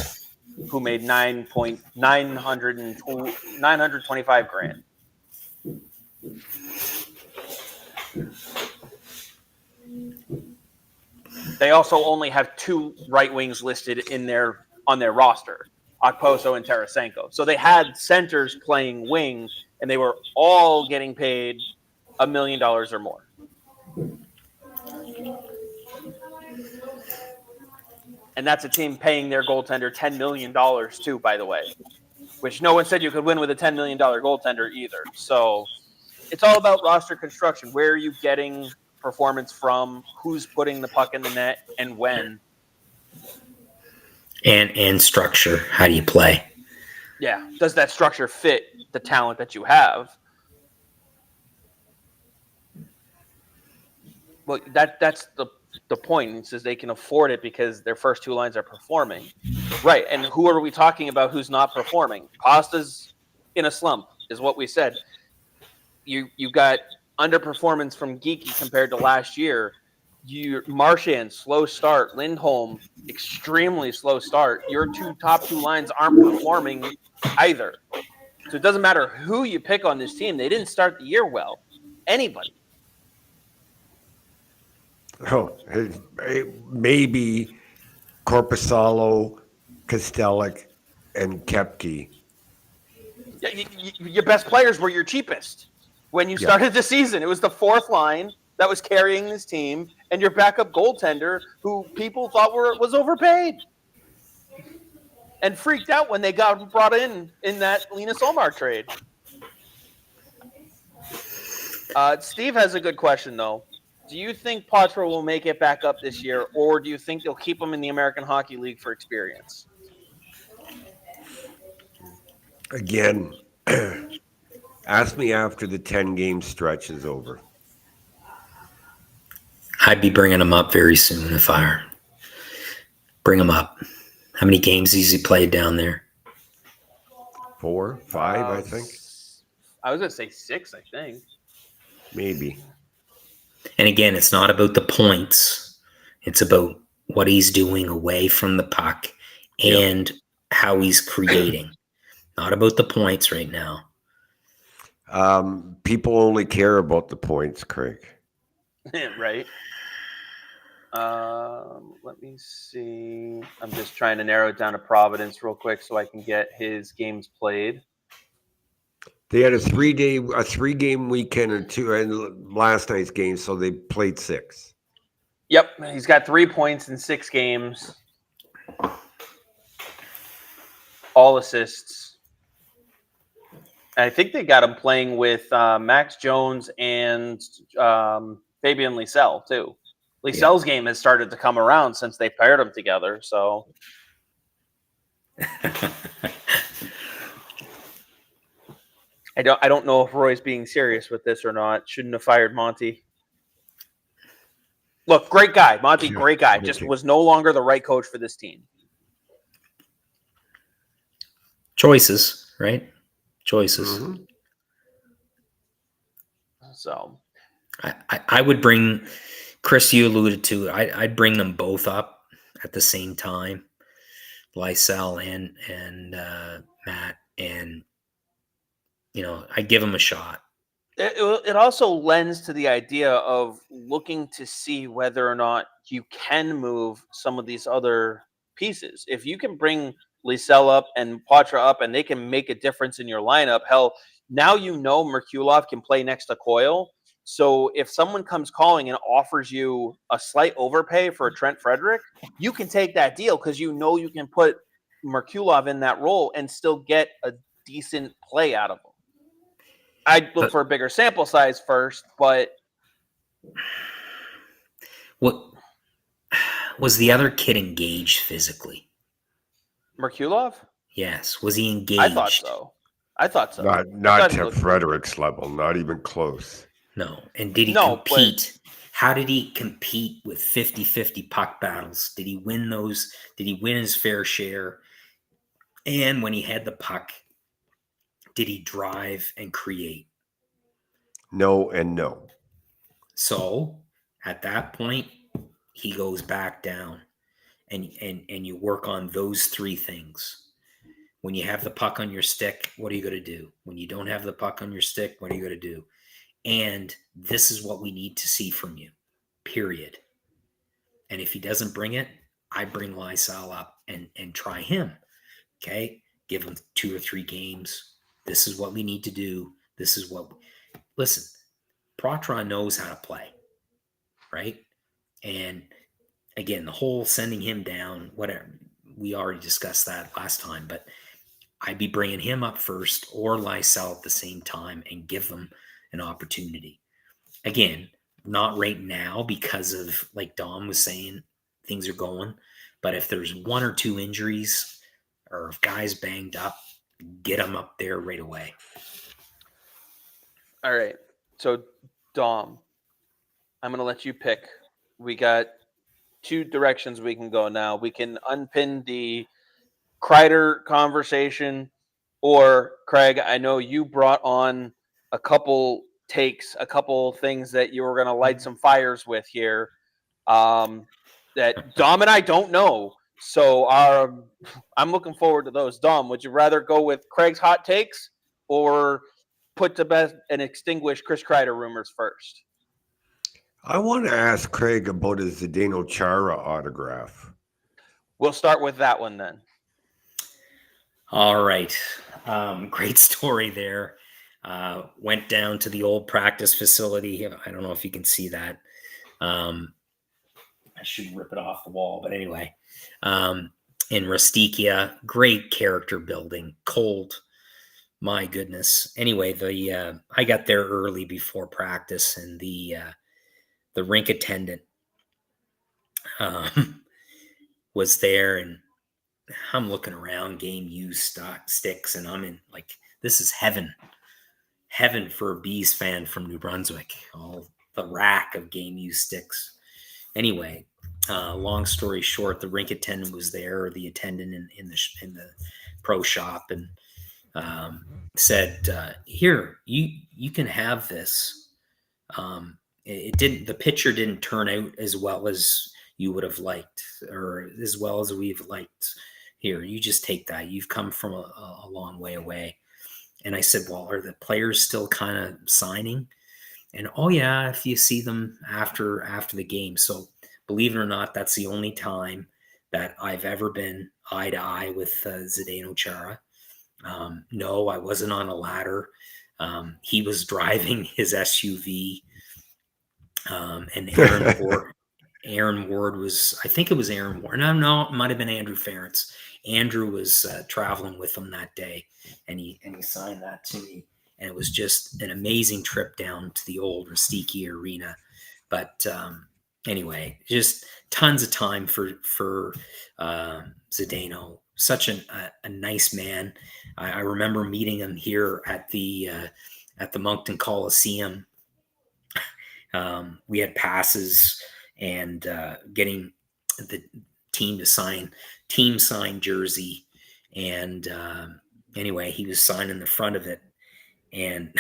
who made $925,000. They also only have two right wings listed on their roster, Okposo and Tarasenko. So they had centers playing wing, and they were all getting paid $1 million or more. And that's a team paying their goaltender $10 million too, by the way, which no one said you could win with a $10 million goaltender either. So it's all about roster construction. Where are you getting performance from? Who's putting the puck in the net and when? And structure. How do you play? Yeah. Does that structure fit the talent that you have? Well, that's the point. It says they can afford it because their first two lines are performing. Right. And who are we talking about who's not performing? Costa's in a slump, is what we said. You got underperformance from Geekie compared to last year. Marchand, slow start. Lindholm, extremely slow start. Your top two lines aren't performing either. So it doesn't matter who you pick on this team. They didn't start the year well. Anybody. Oh, maybe Korpisalo, Kostelic, and Kepke. Your best players were your cheapest when you started the season. It was the fourth line that was carrying this team, and your backup goaltender, who people thought was overpaid, and freaked out when they got brought in that Linus Ullmark trade. Steve has a good question, though. Do you think Poitras will make it back up this year, or do you think they'll keep him in the American Hockey League for experience? Again, ask me after the 10-game stretch is over. I'd be bringing him up very soon if I were. Bring him up. How many games has he played down there? 4, 5, I think. I was going to say 6, I think. Maybe. And again, it's not about the points. It's about what he's doing away from the puck and how he's creating. Not about the points right now. People only care about the points, Craig. Right. Let me see. I'm just trying to narrow it down to Providence real quick so I can get his games played. They had a 3-game weekend and last night's game, so they played 6. Yep, he's got 3 points in 6 games. All assists. And I think they got him playing with Max Jones and Fabian Lysell, too. Lysell's game has started to come around since they paired them together, so... I don't know if Roy's being serious with this or not. Shouldn't have fired Monty. Look, great guy. Monty, great guy. Just was no longer the right coach for this team. Choices, right? Choices. Mm-hmm. So I would bring, Chris, you alluded to, I'd bring them both up at the same time. Lysell and Matt, and I'd give them a shot. It also lends to the idea of looking to see whether or not you can move some of these other pieces. If you can bring Lysell up and Poitras up and they can make a difference in your lineup, hell, now Merkulov can play next to Coyle. So if someone comes calling and offers you a slight overpay for a Trent Frederick, you can take that deal because you can put Merkulov in that role and still get a decent play out of him. I'd look for a bigger sample size first, but... What was the other kid engaged physically? Merkulov? Yes. Was he engaged? I thought so. Not to Frederick's level, not even close. No. And did he compete? How did he compete with 50-50 puck battles? Did he win those? Did he win his fair share? And when he had the puck, did he drive and create? No and no. So at that point, he goes back down and you work on those 3 things. When you have the puck on your stick, what are you going to do? When you don't have the puck on your stick, what are you going to do? And this is what we need to see from you, period. And if he doesn't bring it, I bring Lysell up and try him. Okay? Give him 2 or 3 games. This is what we need to do. This is what... Listen, Poitras knows how to play, right? And again, the whole sending him down, whatever, we already discussed that last time, but I'd be bringing him up first or Lysell at the same time and give them an opportunity. Again, not right now because of, like Dom was saying, things are going. But if there's 1 or 2 injuries or if guys banged up, get them up there right away. All right. So, Dom, I'm going to let you pick. We got 2 directions we can go now. We can unpin the Kreider conversation, or Craig, I know you brought on a couple takes, a couple things that you were going to light some fires with here. that Dom and I don't know. So I'm looking forward to those. Dom, would you rather go with Craig's hot takes or put to bed and extinguish Chris Kreider rumors first? I want to ask Craig about his Zdeno Chara autograph. We'll start with that one then. All right. Great story there. Went down to the old practice facility. I don't know if you can see that. I should rip it off the wall, but anyway, in Rusticia, great character building, cold. My goodness. Anyway, I got there early before practice, and the rink attendant was there, and I'm looking around, game used sticks, and I'm in like, this is heaven for a Bees fan from New Brunswick. All the rack of game used sticks. Anyway, long story short, the rink attendant was there, or the attendant in the pro shop, and said, "Here, you can have this." The picture didn't turn out as well as you would have liked, or as well as we've liked. Here, you just take that. You've come from a long way away. And I said, well, are the players still kind of signing? And oh yeah, if you see them after the game. So believe it or not, that's the only time that I've ever been eye to eye with Zdeno Chara. No, I wasn't on a ladder. He was driving his SUV, and Aaron Ward was, I think it was Aaron Ward. No, it might have been Andrew Ferentz. Andrew was traveling with him that day, and he signed that to me. And it was just an amazing trip down to the old Rusticia Arena. But anyway, just tons of time for Zdeno. Such a nice man. I remember meeting him here at the Moncton Coliseum. We had passes and getting the team signed jersey. And anyway, he was signing the front of it. And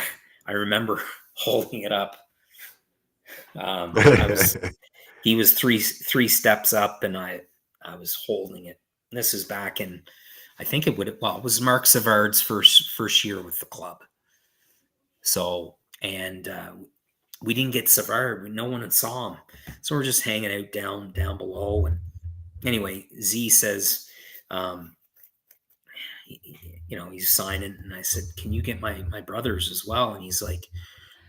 I remember holding it up. He was three steps up, and I was holding it. And this is back in, I think it was Mark Savard's first year with the club. So, and we didn't get Savard. No one had saw him. So we're just hanging out down below. And anyway, Z says, he's signing. And I said, can you get my brothers as well? And he's like,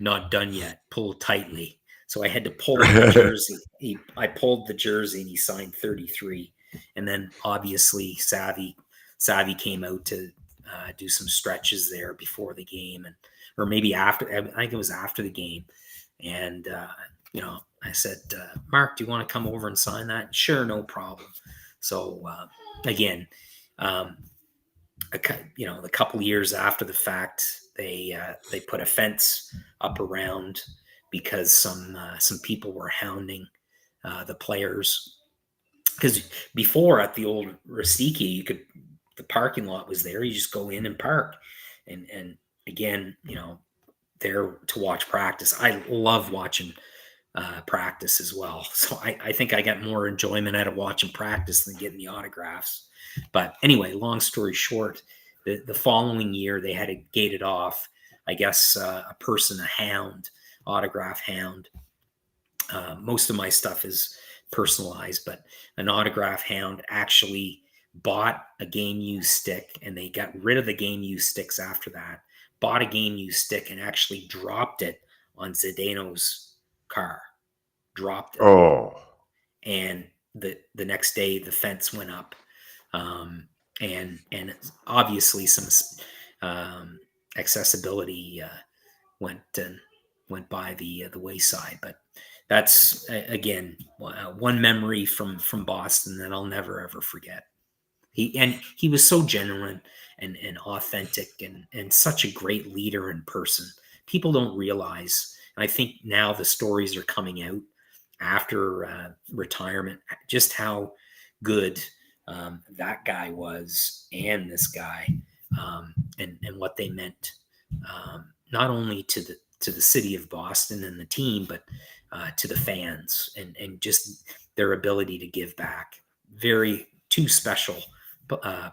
not done yet. Pull tightly. So I had to pull the jersey. I pulled the jersey, and he signed 33. And then obviously Savvy came out to do some stretches there before the game, or maybe after. I think it was after the game. And I said, Mark, do you want to come over and sign that? Sure, no problem. So again, a couple years after the fact, they put a fence up around because some people were hounding the players. Because before, at the old Rusticia, the parking lot was there. You just go in and park, and again, there to watch practice. I love watching practice as well. So I think I got more enjoyment out of watching practice than getting the autographs. But anyway, long story short, the following year they had it gated off. I guess a autograph hound. Most of my stuff is personalized, but an autograph hound actually bought a game used stick, and they got rid of the game used sticks after that. Bought a game used stick and actually dropped it on Zdeno's car. Dropped it. Oh. And the next day the fence went up. And obviously some accessibility went by the wayside. But that's again one memory from Boston that I'll never ever forget. He was so genuine and authentic and such a great leader in person. People don't realize, and I think now the stories are coming out after retirement, just how good that guy was, and this guy, and what they meant, not only to the city of Boston and the team, but to the fans and just their ability to give back. Two special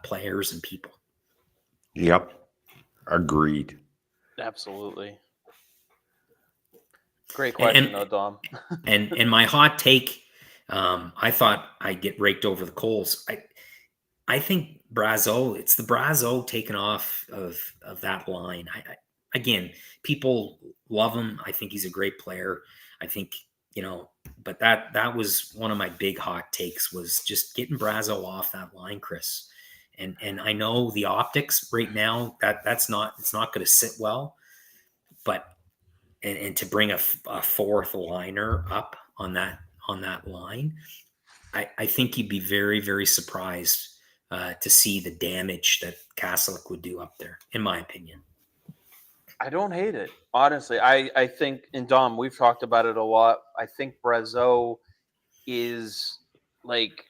players and people. Yep. Agreed. Absolutely. Great question, though, Dom. and my hot take, I thought I'd get raked over the coals. I think Brazeau, it's the Brazeau taken off of that line. Again, people love him. I think he's a great player. I think, but that was one of my big hot takes, was just getting Brazeau off that line, Chris. And I know the optics right now, it's not going to sit well, but and to bring a fourth liner up on that line, I think you'd be very, very surprised to see the damage that Kastelik would do up there, in my opinion. I don't hate it, honestly. I think, and Dom, we've talked about it a lot. I think Brazeau is like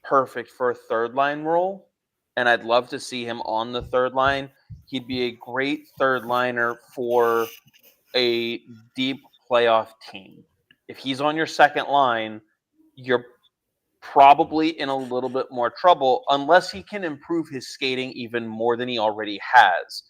perfect for a third line role, and I'd love to see him on the third line. He'd be a great third liner for a deep playoff team. If he's on your second line, you're probably in a little bit more trouble unless he can improve his skating even more than he already has.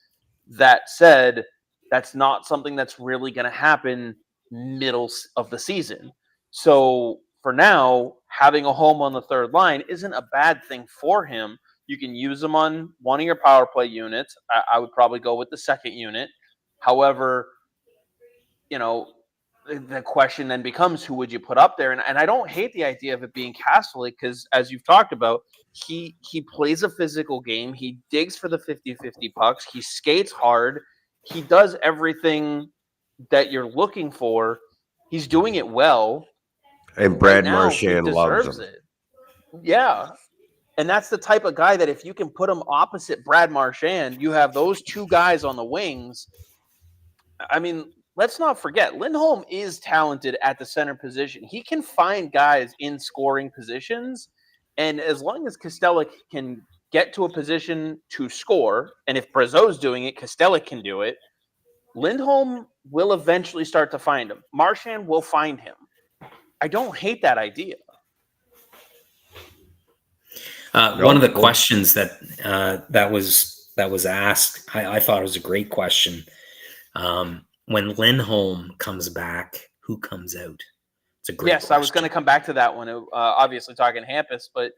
That said, that's not something that's really going to happen middle of the season. So for now, having a home on the third line isn't a bad thing for him. You can use him on one of your power play units. I would probably go with the second unit. However, the question then becomes, who would you put up there? And I don't hate the idea of it being Kastelik, because as you've talked about, he plays a physical game. He digs for the 50-50 pucks. He skates hard. He does everything that you're looking for. He's doing it well. And Brad Right now, he Marchand loves deserves him. it. Yeah. And that's the type of guy that if you can put him opposite Brad Marchand, you have those two guys on the wings. I mean, let's not forget, Lindholm is talented at the center position. He can find guys in scoring positions. And as long as Kastelik can get to a position to score, and if Brazeau's doing it, Kastelik can do it, Lindholm will eventually start to find him. Marchand will find him. I don't hate that idea. One of the questions that was asked, I thought it was a great question. When Lindholm comes back, who comes out? It's a great question. I was going to come back to that one. Obviously talking Hampus, but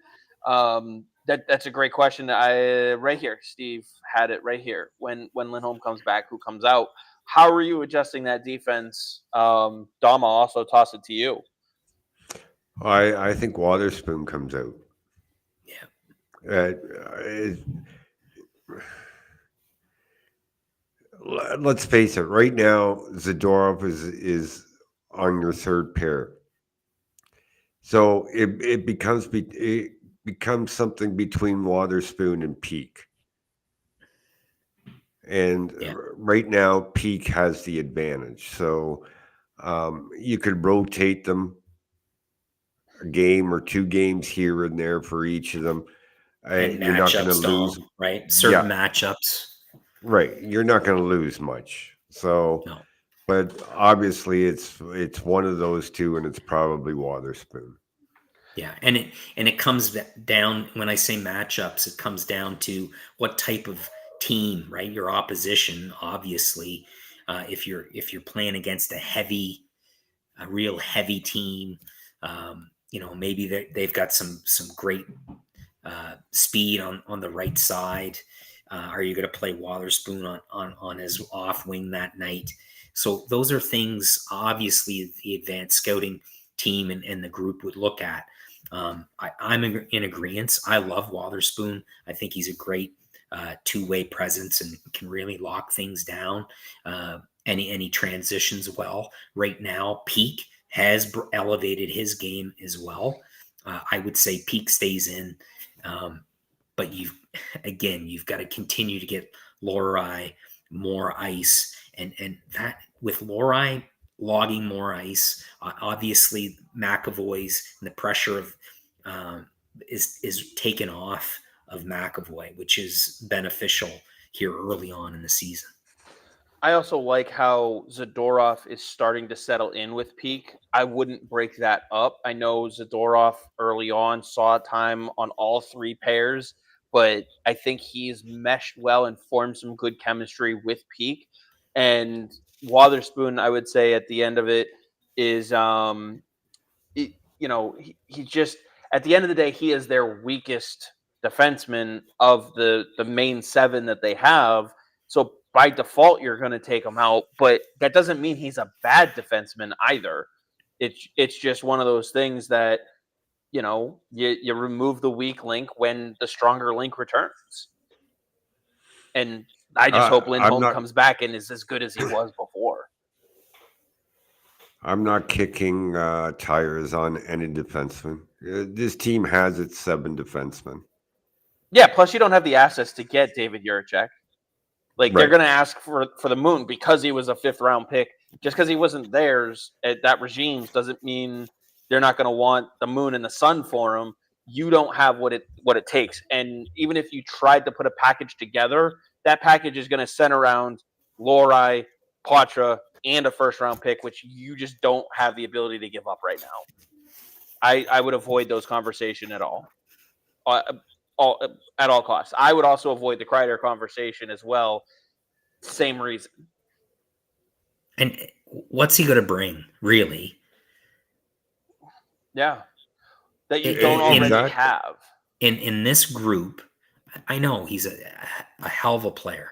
that's a great question. Right here, Steve had it right here. When Lindholm comes back, who comes out? How are you adjusting that defense? Dom, I'll also toss it to you. I think Waterspoon comes out. Yeah. Let's face it. Right now, Zadorov is on your third pair, so it becomes something between Waterspoon and Peak. And right now, Peak has the advantage. So you could rotate them a game or two games here and there for each of them. And you're not going to lose, right? Certain matchups. Right. You're not going to lose much. So, no. But obviously it's one of those two, and it's probably Waterspoon. Yeah, and it comes down, when I say matchups, it comes down to what type of team, right? Your opposition, obviously, if you're playing against a real heavy team, maybe they've got some great speed on the right side. Are you going to play Waterspoon on his off wing that night? So those are things, obviously, the advanced scouting team and the group would look at. I'm in agreement. I love Waterspoon. I think he's a great two-way presence and can really lock things down. And he transitions well. Right now, Peak has elevated his game as well. I would say Peak stays in, but you've got to continue to get Lohrei more ice, and that with Lohrei logging more ice, obviously McAvoy's and the pressure of is taken off of McAvoy, which is beneficial here early on in the season. I also like how Zadorov is starting to settle in with Peak. I wouldn't break that up. I know Zadorov early on saw time on all three pairs, but I think he's meshed well and formed some good chemistry with Peak. And Wotherspoon, I would say at the end of it is he just at the end of the day, he is their weakest defenseman of the main seven that they have. So by default, you're going to take him out, but that doesn't mean he's a bad defenseman either. It's just one of those things that you remove the weak link when the stronger link returns. And I just hope I'm Lindholm not. comes back and is as good as he was before. I'm not kicking tires on any defenseman. This team has its 7 defensemen. Yeah, plus you don't have the assets to get David Juracek. Like they're Right. going to ask for the Moon because he was a 5th round pick. Just because he wasn't theirs at that regime's doesn't mean they're not going to want the Moon and the Sun for him. You don't have what it takes. And even if you tried to put a package together, that package is going to center around Lohrei, Patra, and a 1st round pick, which you just don't have the ability to give up right now. I would avoid those conversations at all at all costs. I would also avoid the Kreider conversation as well. Same reason. And what's he going to bring, really? Yeah. That you don't already have. In this group, I know he's a hell of a player,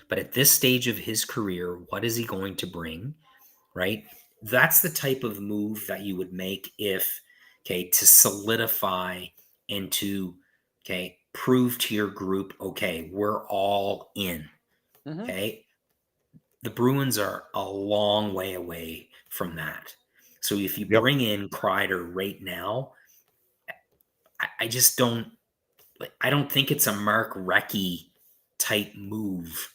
but at this stage of his career, what is he going to bring, right? That's the type of move that you would make to solidify and to, prove to your group, we're all in, okay? The Bruins are a long way away from that. So if you bring in Kreider right now, I just don't think it's a Mark Recchi type move,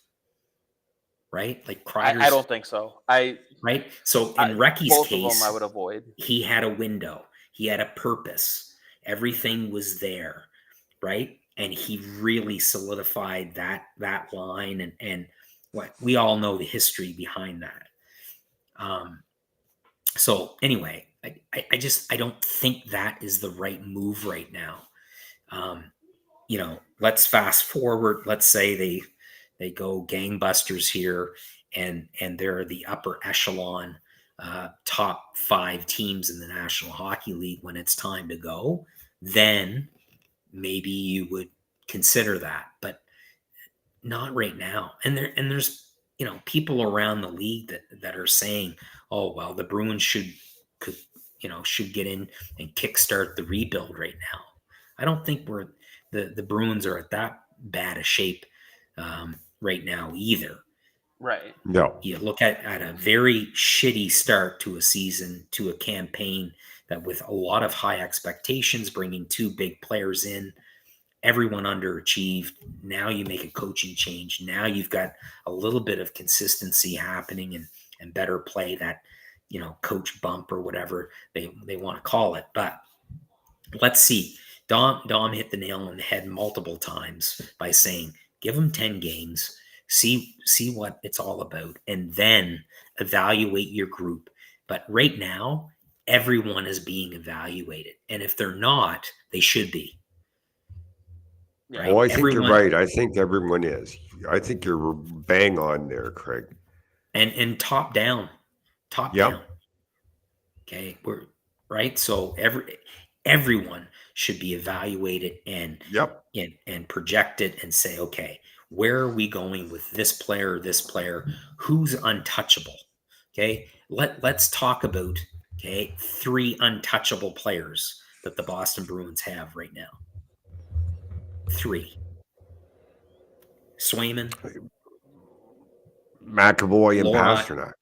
right? Like Kreider's, I don't think so. Right? So in Recchi's both case, of them I would avoid. He had a window. He had a purpose. Everything was there, right? And he really solidified that line and what we all know the history behind that. So anyway, I don't think that is the right move right now. Let's fast forward. Let's say they go gangbusters here, and they're the upper echelon top 5 teams in the National Hockey League when it's time to go. Then maybe you would consider that, but not right now. And there's people around the league that are saying, oh well, the Bruins should get in and kickstart the rebuild right now. I don't think the Bruins are at that bad a shape right now either. Right. No. You look at a very shitty start to a season, to a campaign that with a lot of high expectations, bringing 2 big players in, everyone underachieved. Now you make a coaching change. Now you've got a little bit of consistency happening and better play, that coach bump or whatever they want to call it. But let's see. Dom hit the nail on the head multiple times by saying, give them 10 games, see what it's all about, and then evaluate your group. But right now, everyone is being evaluated. And if they're not, they should be. Right? Oh, I think you're right. I think everyone is. I think you're bang on there, Craig. And top down. Down. Okay, we're right. So everyone should be evaluated and projected and say, okay, where are we going with this player, who's untouchable? Okay, let's talk about 3 untouchable players that the Boston Bruins have right now. 3. Swayman, McAvoy, and Pastrnak.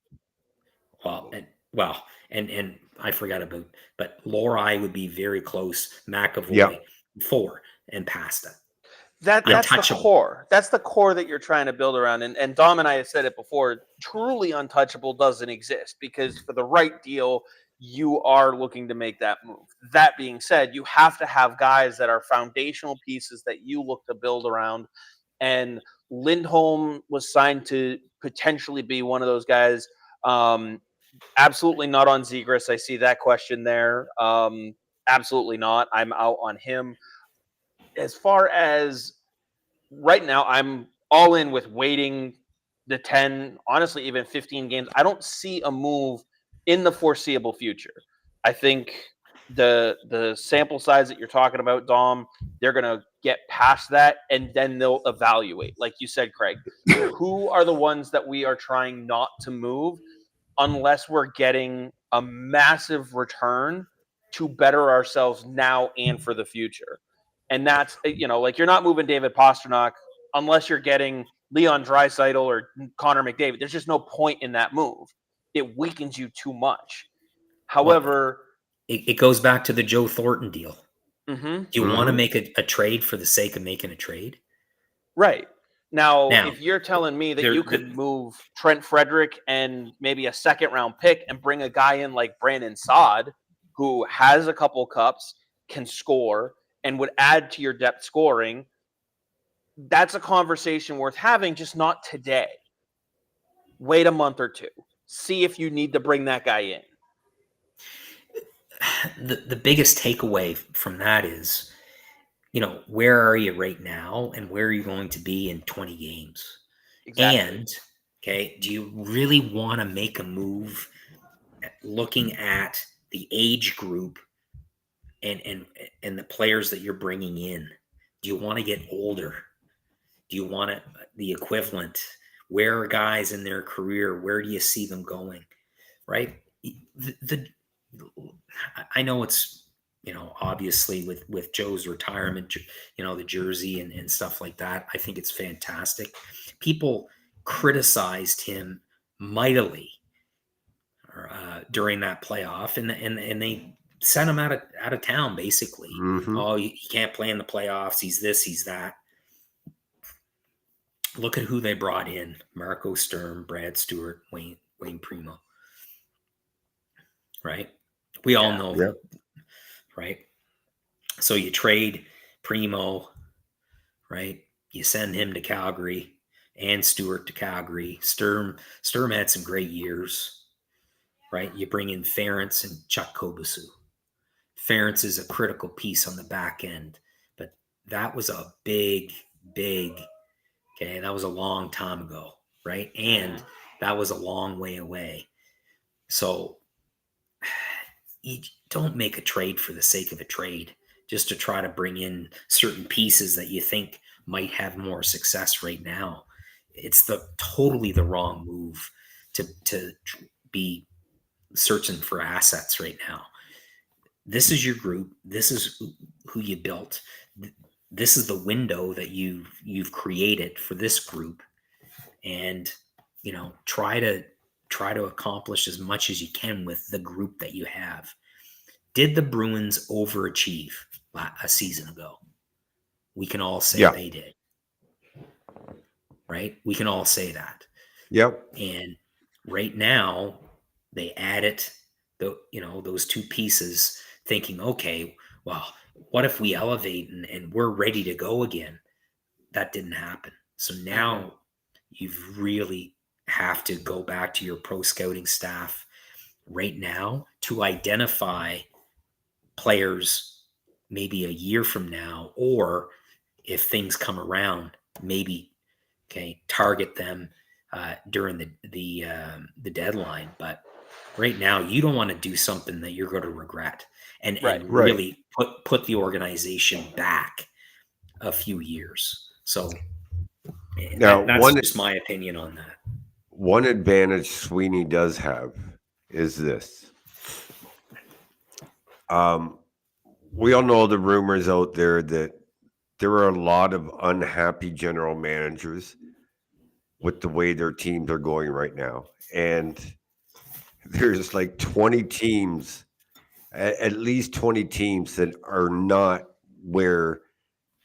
And I forgot about, but Lohrei would be very close. McAvoy, 4, and Pasta. That's the core. That's the core that you're trying to build around. And Dom and I have said it before, truly untouchable doesn't exist, because for the right deal, you are looking to make that move. That being said, you have to have guys that are foundational pieces that you look to build around. And Lindholm was signed to potentially be one of those guys. Absolutely not on Zegras. I see that question there. Absolutely not. I'm out on him. As far as right now, I'm all in with waiting the 10, honestly, even 15 games. I don't see a move in the foreseeable future. I think the sample size that you're talking about, Dom, they're gonna get past that and then they'll evaluate. Like you said, Craig, who are the ones that we are trying not to move unless we're getting a massive return to better ourselves now and for the future. And that's, like you're not moving David Pastrnak unless you're getting Leon Draisaitl or Connor McDavid. There's just no point in that move. It weakens you too much. However, it goes back to the Joe Thornton deal. mm-hmm. Do you want to make a trade for the sake of making a trade? Right. Now, if you're telling me that you could move Trent Frederick and maybe a second-round pick and bring a guy in like Brandon Saad, who has a couple cups, can score, and would add to your depth scoring, that's a conversation worth having, just not today. Wait a month or two. See if you need to bring that guy in. The biggest takeaway from that is, where are you right now and where are you going to be in 20 games? Exactly. And, do you really want to make a move looking at the age group and the players that you're bringing in? Do you want to get older? Do you want the equivalent? Where are guys in their career? Where do you see them going? Right? I know it's, obviously with Joe's retirement, the jersey and stuff like that. I think it's fantastic. People criticized him mightily during that playoff, and they sent him out of town basically. Mm-hmm. Oh, he can't play in the playoffs. He's this, he's that. Look at who they brought in: Marco Sturm, Brad Stewart, Wayne Primo. Right? We all know that, right? So you trade Primo, right? You send him to Calgary and Stewart to Calgary. Sturm had some great years, right? You bring in Ference and Chuck Kobasu. Ference is a critical piece on the back end, but that was a big, that was a long time ago, right? And that was a long way away. So you don't make a trade for the sake of a trade just to try to bring in certain pieces that you think might have more success right now. It's totally the wrong move to be searching for assets right now. This is your group. This is who you built. This is the window that you've created for this group, and try to accomplish as much as you can with the group that you have. Did the Bruins overachieve a season ago? We can all say they did, right? We can all say that. Yep. And right now, they added those two pieces, thinking, okay, well, what if we elevate and we're ready to go again? That didn't happen. So now you've really have to go back to your pro scouting staff right now to identify players maybe a year from now, or if things come around, maybe target them during the deadline. But right now, you don't want to do something that you're going to regret and really put the organization back a few years. So now, that's just my opinion on that. One advantage Sweeney does have is this. We all know the rumors out there that there are a lot of unhappy general managers with the way their teams are going right now. And there's like 20 teams, at least 20 teams that are not where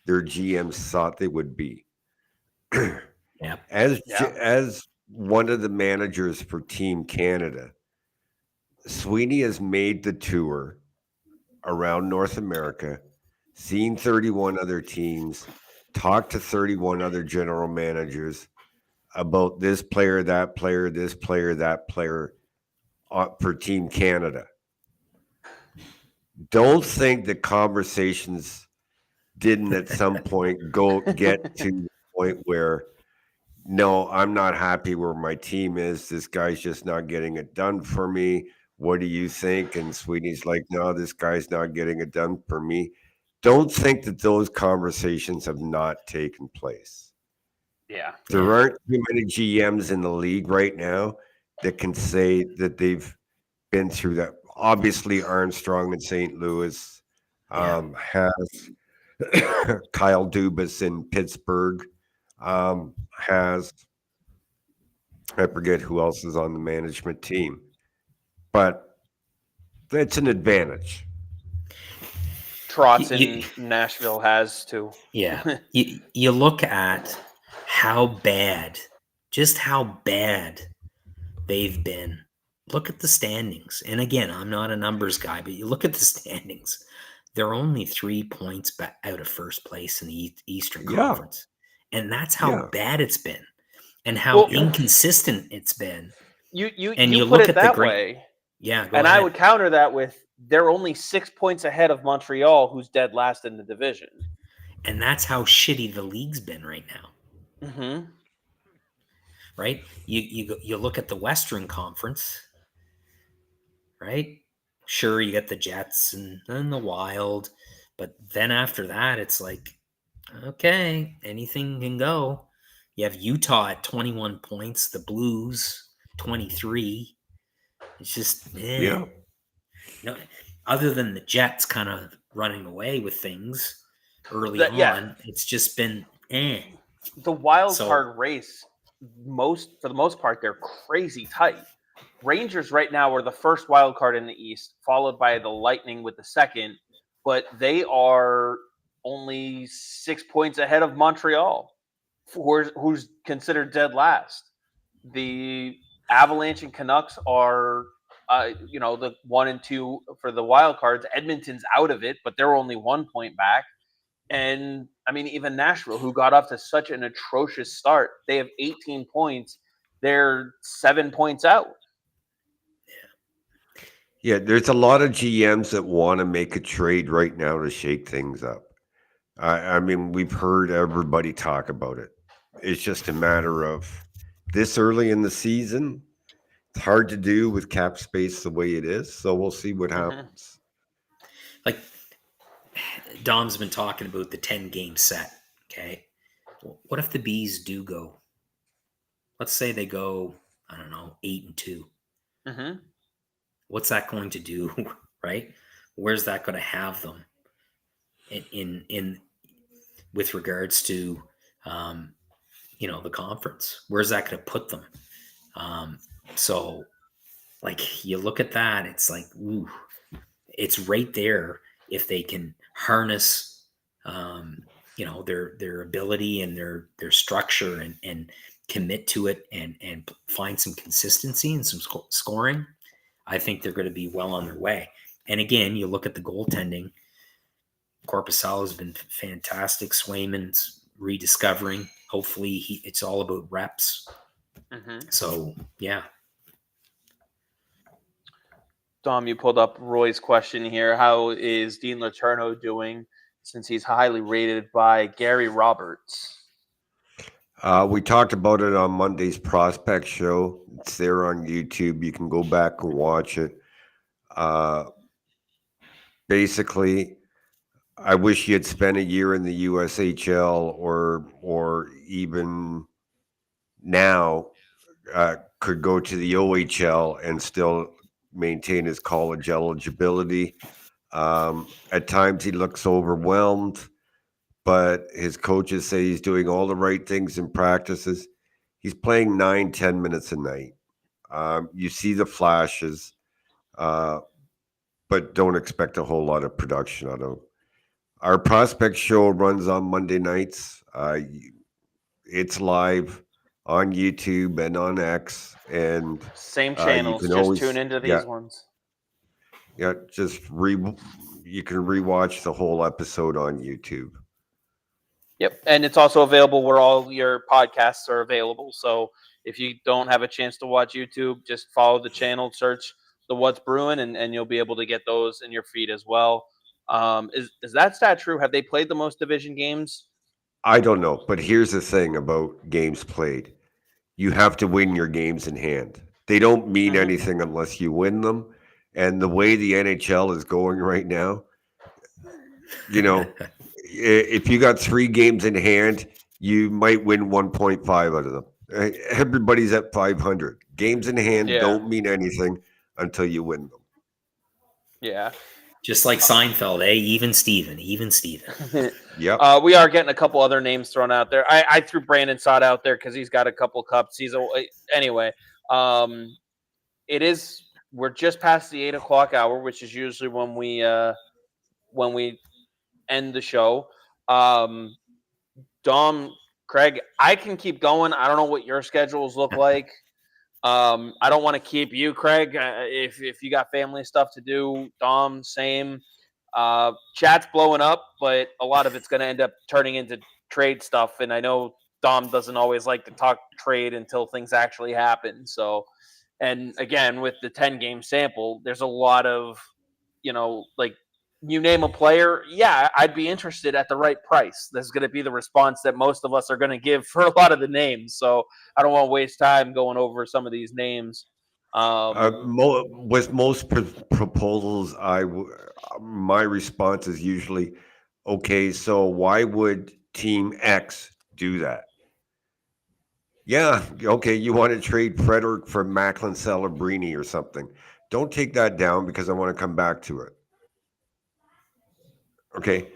their GMs thought they would be. As one of the managers for Team Canada, Sweeney has made the tour around North America, seen 31 other teams, talked to 31 other general managers, about this player, that player, this player, that player for Team Canada. Don't think the conversations didn't at some point get to the point where, no, I'm not happy where my team is. This guy's just not getting it done for me. What do you think? And Sweeney's like, no, this guy's not getting it done for me. Don't think that those conversations have not taken place. Yeah. There aren't too many GMs in the league right now that can say that they've been through that. Obviously, Armstrong in St. Louis has Kyle Dubas in Pittsburgh, has, I forget who else is on the management team, but that's an advantage. Trotz in Nashville has too. Yeah. you look at how bad they've been. Look at the standings. And again, I'm not a numbers guy, but you look at the standings. They're only 3 points out of first place in the Eastern Conference. And that's how bad it's been and how inconsistent it's been. You put it that way. Yeah, and ahead. I would counter that with they're only 6 points ahead of Montreal, who's dead last in the division. And that's how shitty the league's been right now. Mm-hmm. Right? You look at the Western Conference, right? Sure, you get the Jets and the Wild, but then after that, it's like, okay, anything can go. You have Utah at 21 points, the Blues 23. It's just, No, other than the Jets kind of running away with things early on, it's just been The wild card race, for the most part, they're crazy tight. Rangers right now are the first wild card in the East, followed by the Lightning with the second, but they are only 6 points ahead of Montreal, who's considered dead last. The Avalanche and Canucks are, the 1 and 2 for the wild cards. Edmonton's out of it, but they're only 1 point back. And I mean, even Nashville, who got off to such an atrocious start, they have 18 points. They're 7 points out. Yeah, there's a lot of GMs that want to make a trade right now to shake things up. I mean, we've heard everybody talk about it. It's just a matter of this early in the season. It's hard to do with cap space the way it is, so we'll see what happens. Like Dom's been talking about the 10-game set, okay? What if the Bees do go? Let's say they go, 8-2. Mm-hmm. What's that going to do, right? Where's that going to have them in with regards to the conference? Where's that going to put them? So like you look at that, it's like, ooh, it's right there if they can harness their ability and their structure and commit to it and find some consistency and some scoring. I think they're going to be well on their way. And again, you look at the goaltending. Korpisalo has been fantastic. Swayman's rediscovering. Hopefully, it's all about reps. Mm-hmm. So, yeah. Dom, you pulled up Roy's question here. How is Dean Letourneau doing since he's highly rated by Gary Roberts? We talked about it on Monday's Prospect Show. It's there on YouTube. You can go back and watch it. Basically, I wish he had spent a year in the USHL or even now could go to the OHL and still maintain his college eligibility. At times he looks overwhelmed, but his coaches say he's doing all the right things in practices. He's playing 9-10 minutes a night. You see the flashes, but don't expect a whole lot of production out of him. Our Prospect Show runs on Monday nights. It's live on YouTube and on X. And same channels, just tune into these ones. Yeah, you can rewatch the whole episode on YouTube. Yep. And it's also available where all your podcasts are available. So if you don't have a chance to watch YouTube, just follow the channel, search the What's Bruin, and you'll be able to get those in your feed as well. Is that stat true? Have they played the most division games? I don't know, but here's the thing about games played. You have to win your games in hand. They don't mean Mhm. anything unless you win them. And the way the NHL is going right now, you know, if you got 3 games in hand, you might win 1.5 out of them. Everybody's at 500. Games in hand Yeah. don't mean anything until you win them. Yeah. Just like Seinfeld, even Steven, even Steven. Yep. We are getting a couple other names thrown out there. I threw Brandon Sott out there because he's got a couple cups. Anyway. It is. We're just past the 8 o'clock hour, which is usually when we end the show. Dom, Craig, I can keep going. I don't know what your schedules look like. I don't want to keep you, Craig. If you got family stuff to do, Dom, same. Chat's blowing up, but a lot of it's going to end up turning into trade stuff. And I know Dom doesn't always like to talk trade until things actually happen. So, and again, with the 10-game sample, there's a lot of, like you name a player, yeah, I'd be interested at the right price. That's going to be the response that most of us are going to give for a lot of the names. So I don't want to waste time going over some of these names. With most proposals, my response is usually, okay, so why would Team X do that? Yeah, okay, you want to trade Frederick for Macklin Celebrini or something. Don't take that down because I want to come back to it. Okay.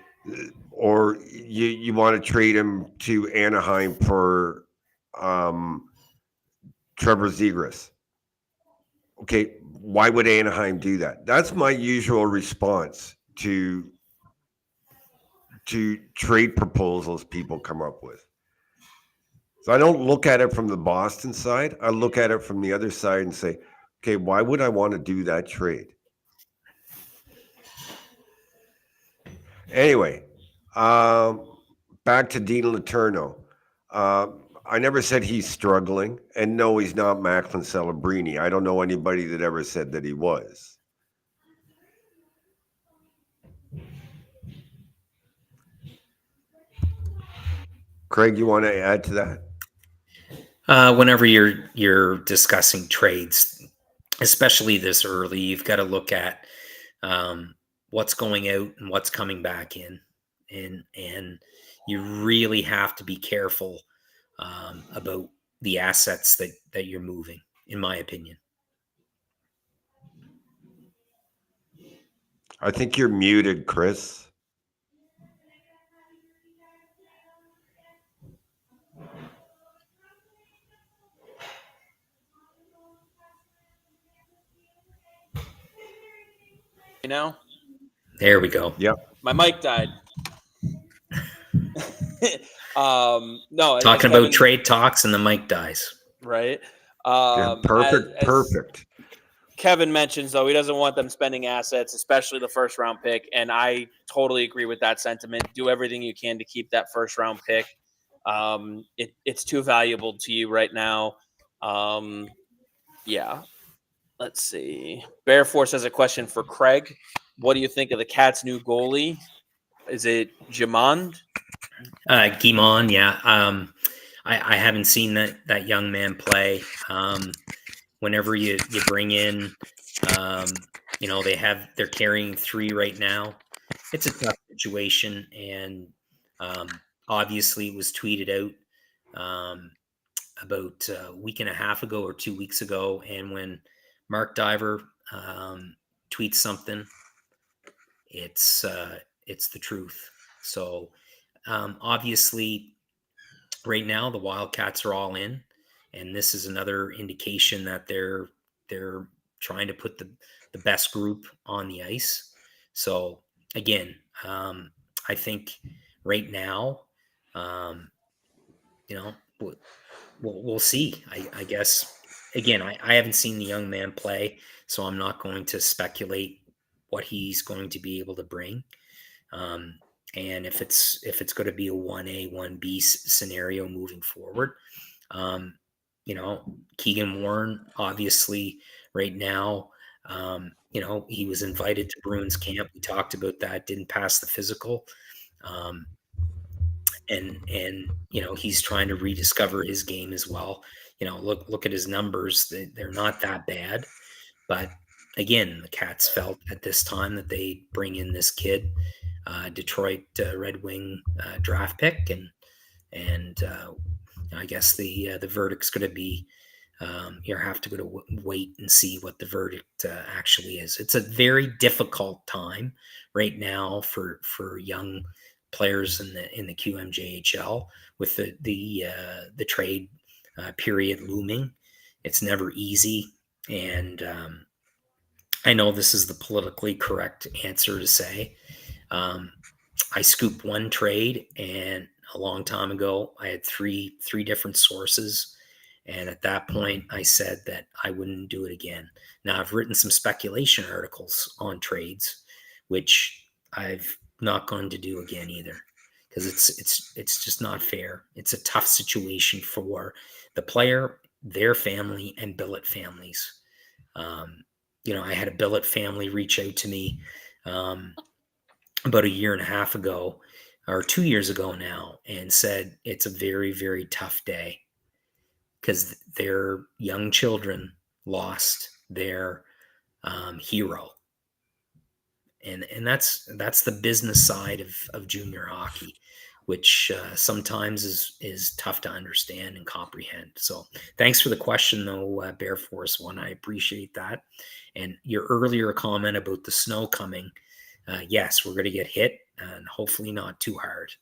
Or you want to trade him to Anaheim for Trevor Zegras. Okay, why would Anaheim do that? That's my usual response to trade proposals people come up with. So I don't look at it from the Boston side. I look at it from the other side and say, okay, why would I want to do that trade? Anyway, back to Dean Letourneau. I never said he's struggling, and no, he's not Macklin Celebrini. I don't know anybody that ever said that he was. Craig, you want to add to that? Whenever you're discussing trades, especially this early, you've got to look at what's going out and what's coming back in, and you really have to be careful about the assets that you're moving, in my opinion. I think you're muted, Chris. There we go. Yep. My mic died. No, Talking about trade talks and the mic dies. right. Yeah, perfect. As Perfect. Kevin mentions, though, he doesn't want them spending assets, especially the first round pick. And I totally agree with that sentiment. Do everything you can to keep that first round pick. It's too valuable to you right now. Yeah. Let's see. Bear Force has a question for Craig. What do you think of the Cats' new goalie? Is it Jamond? Guimond, yeah. I haven't seen that young man play. Whenever you bring in, they're carrying 3 right now. It's a tough situation, and obviously it was tweeted out about a week and a half ago or 2 weeks ago. And when Mark Diver tweets something, it's the truth. So obviously, right now the Wildcats are all in, and this is another indication that they're trying to put the best group on the ice. So again, I think right now, we'll see. I guess again, I haven't seen the young man play, so I'm not going to speculate what he's going to be able to bring. and if it's going to be a 1A 1B scenario moving forward. Keegan Warren, obviously, right now, he was invited to Bruins camp. We talked about that. Didn't pass the physical, and he's trying to rediscover his game as well. Look at his numbers; they're not that bad. But again, the Cats felt at this time that they bring in this kid, Detroit Red Wing draft pick, and I guess the verdict's going to be you have to go to wait and see what the verdict actually is. It's a very difficult time right now for young players in the QMJHL with the trade period looming. It's never easy, and I know this is the politically correct answer to say. I scooped one trade, and a long time ago, I had three different sources, and at that point, I said that I wouldn't do it again. Now, I've written some speculation articles on trades, which I've not going to do again either, because it's just not fair. It's a tough situation for the player, their family, and billet families. I had a billet family reach out to me about a year and a half ago, or 2 years ago now, and said it's a very, very tough day because their young children lost their hero. And that's the business side of junior hockey, which sometimes is tough to understand and comprehend. So thanks for the question, though, Bear Force One. I appreciate that. And your earlier comment about the snow coming, yes, we're going to get hit, and hopefully not too hard.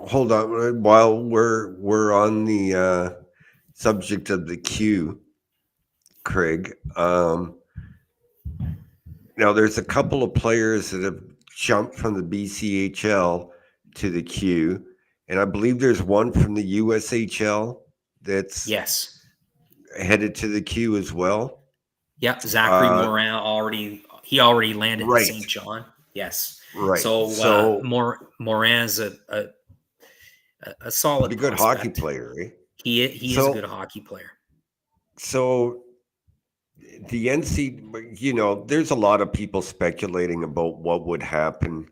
Hold on. While we're on the subject of the queue, Craig. Now, there's a couple of players that have jumped from the BCHL to the queue, and I believe there's one from the USHL that's headed to the queue as well. Yeah, Zachary Morin already landed in St. John. Yes, right. So Morin's a solid, good hockey player. Eh? He is a good hockey player. So the NC, there's a lot of people speculating about what would happen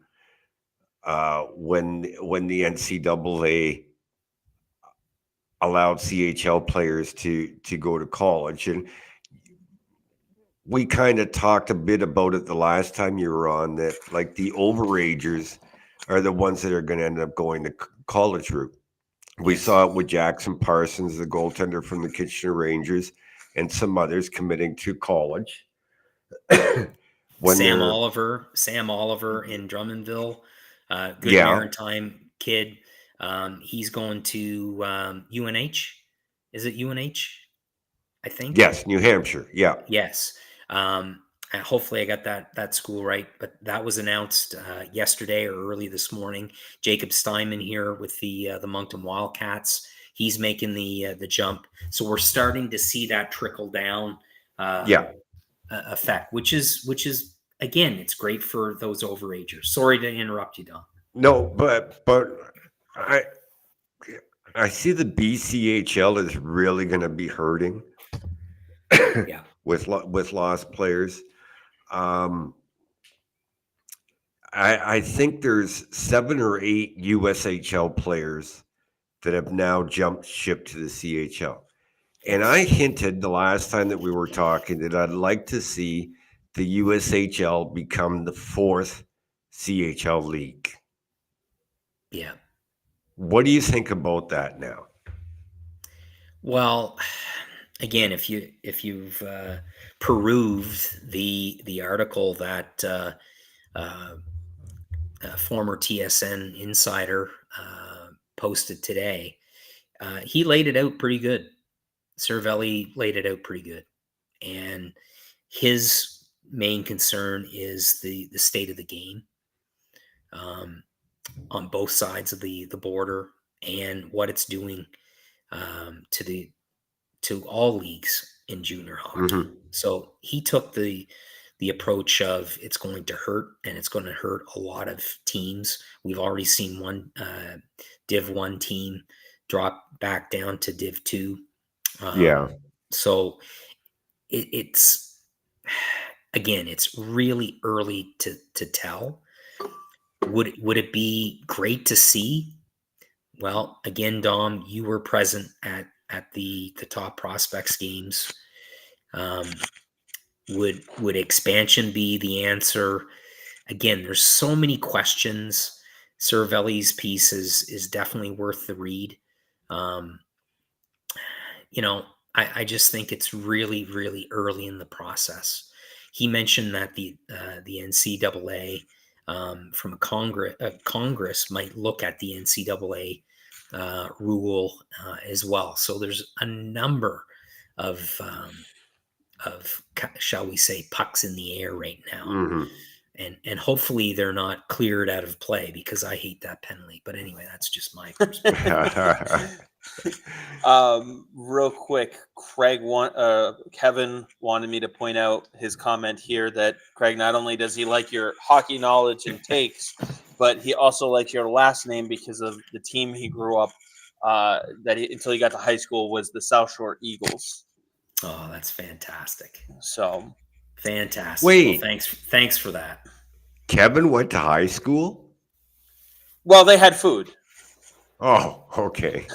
when the NCAA allowed CHL players to go to college, and we kind of talked a bit about it the last time you were on, that like the overagers are the ones that are going to end up going the college route. We saw it with Jackson Parsons, the goaltender from the Kitchener Rangers, and some others committing to college. Sam Oliver in Drummondville, good Maritime kid. He's going to UNH. Is it UNH? I think. Yes, New Hampshire. Yeah. Yes. Hopefully I got that school right, but that was announced yesterday or early this morning. Jacob Steinman here with the Moncton Wildcats. He's making the jump. So we're starting to see that trickle down effect, which is again, it's great for those overagers. Sorry to interrupt you, Dom. No, but I see the BCHL is really going to be hurting. with lost players. I think there's 7 or 8 USHL players that have now jumped ship to the CHL. And I hinted the last time that we were talking that I'd like to see the USHL become the 4th CHL league. Yeah. What do you think about that now? Well, again, if you've perused the article that former TSN insider posted today, he laid it out pretty good. Cervelli laid it out pretty good, and his main concern is the state of the game on both sides of the border and what it's doing to all leagues in junior hockey. Mm-hmm. So he took the the approach of it's going to hurt, and it's going to hurt a lot of teams. We've already seen one Div 1 team drop back down to Div 2. Yeah. So it's again, it's really early to tell. Would it be great to see? Well, again, Dom, you were present at the top prospects games. Would expansion be the answer? Again, there's so many questions. Cervelli's piece is definitely worth the read. I just think it's really, really early in the process. He mentioned that the NCAA from Congress might look at the NCAA rule as well. So there's a number of shall we say pucks in the air right now. Mm-hmm. And hopefully they're not cleared out of play, because I hate that penalty. But anyway, that's just my perspective. Real quick, Kevin wanted me to point out his comment here that, Craig, not only does he like your hockey knowledge and takes, but he also likes your last name because of the team he grew up until he got to high school was the South Shore Eagles. Oh, that's fantastic. So fantastic. Wait. Well, thanks for that. Kevin went to high school? Well, they had food. Oh, okay.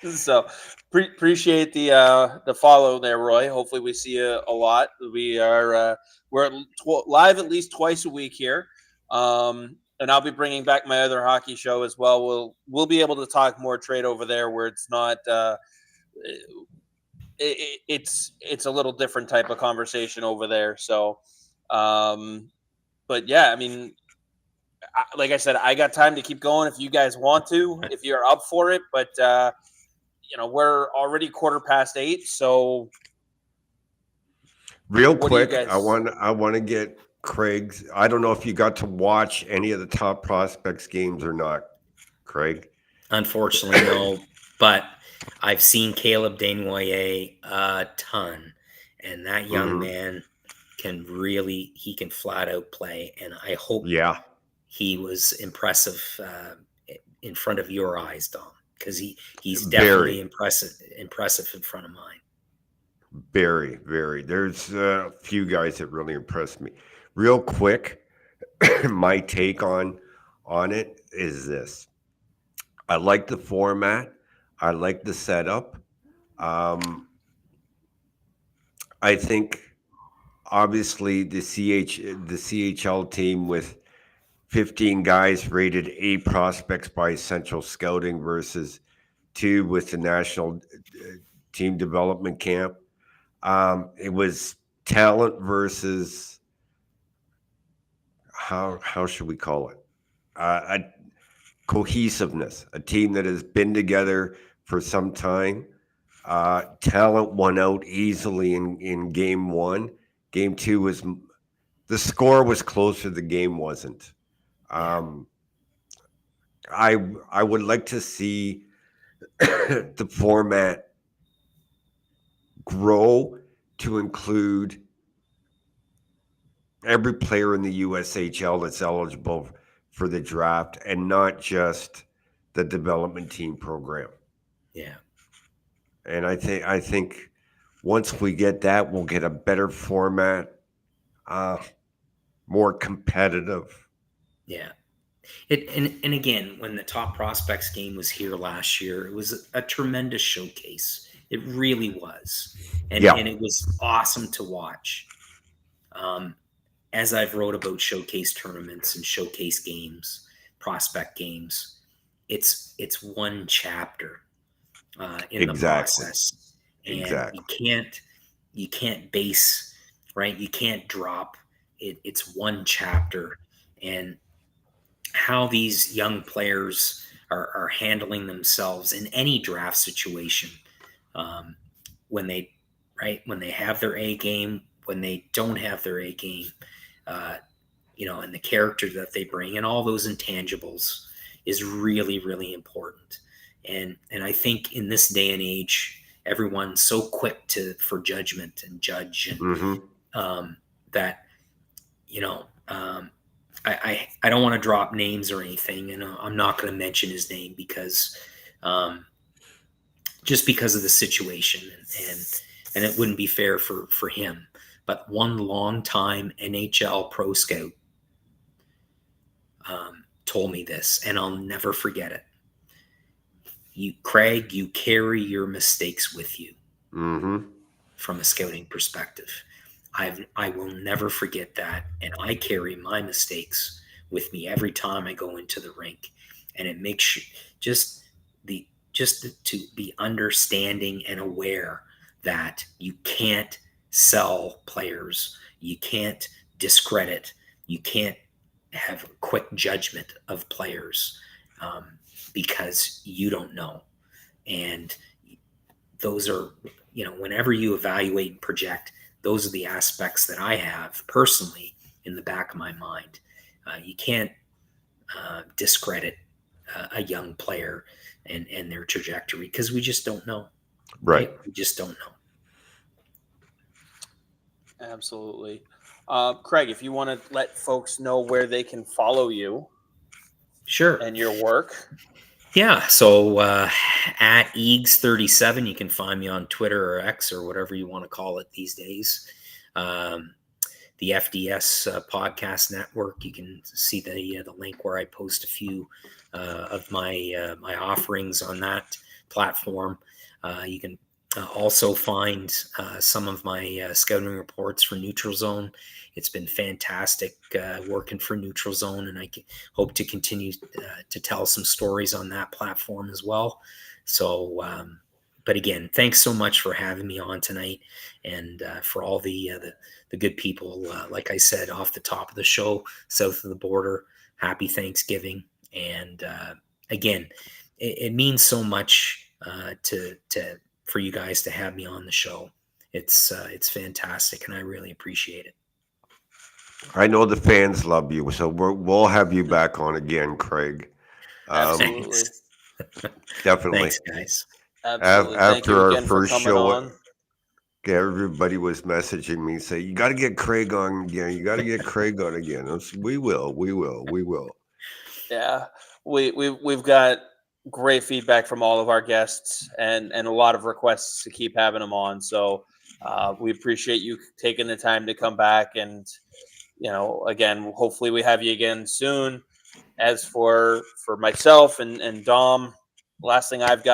So appreciate the follow there, Roy. Hopefully we see you a lot. We're live at least twice a week here, and I'll be bringing back my other hockey show as well. We'll be able to talk more trade over there, where it's not it's a little different type of conversation over there. So, but yeah, I mean, like I said, I got time to keep going if you guys want to, if you're up for it, but. We're already 8:15, so real quick, I want to get Craig's. I don't know if you got to watch any of the top prospects games or not, Craig. Unfortunately, no. But I've seen Caleb Desnoyers a ton, and that young man can flat out play. And I hope he was impressive in front of your eyes, Dom. Because he's definitely impressive in front of mine. Very, very. There's a few guys that really impressed me. Real quick, my take on it is this. I like the format. I like the setup. I think obviously the CHL team with 15 guys rated A prospects by Central Scouting versus 2 with the National Team Development Camp. It was talent versus how should we call it? A cohesiveness. A team that has been together for some time. Talent won out easily in game 1. Game 2 was the score was closer. The game wasn't. I would like to see the format grow to include every player in the USHL that's eligible for the draft, and not just the development team program. Yeah. And I think once we get that, we'll get a better format, more competitive. Yeah. And again, when the top prospects game was here last year, it was a tremendous showcase. It really was. And it was awesome to watch. As I've wrote about showcase tournaments and showcase games, prospect games, it's one chapter in the process. And you can't base, right? You can't drop it. It's one chapter. And how these young players are handling themselves in any draft situation, when they have their A game, when they don't have their A game, and the character that they bring and all those intangibles is really, really important. And I think in this day and age, everyone's so quick for judgment and judge, and that, you know, I don't want to drop names or anything, and I'm not going to mention his name because just because of the situation, and it wouldn't be fair for him. But one longtime NHL pro scout told me this, and I'll never forget it. Craig, you carry your mistakes with you. Mm-hmm. From a scouting perspective, I will never forget that, and I carry my mistakes with me every time I go into the rink, and it makes you just to be understanding and aware that you can't sell players, you can't discredit, you can't have a quick judgment of players because you don't know. And those are, whenever you evaluate and project, those are the aspects that I have personally in the back of my mind. You can't discredit a young player and their trajectory because we just don't know. Right. We just don't know. Absolutely. Craig, if you want to let folks know where they can follow you. Sure. And your work. Yeah. So at Eags37, you can find me on Twitter or X or whatever you want to call it these days. The FDS podcast network, you can see the link where I post a few of my offerings on that platform. You can also find some of my scouting reports for Neutral Zone. It's been fantastic working for Neutral Zone, and I hope to continue to tell some stories on that platform as well. So, but again, thanks so much for having me on tonight, and for all the good people. Like I said off the top of the show, south of the border, happy Thanksgiving. And again, it means so much for you guys to have me on the show. It's fantastic, and I really appreciate it. I know the fans love you, so we'll have you back on again, Craig. Absolutely. Definitely. Thanks, guys. Absolutely. Thank you After our again for first coming show, on. everybody was messaging me, say, "You got to get Craig on again. You got to get Craig on again." We will. Yeah, we've got great feedback from all of our guests, and a lot of requests to keep having them on. So we appreciate you taking the time to come back, and again, hopefully we have you again soon. As for myself and Dom, last thing I've got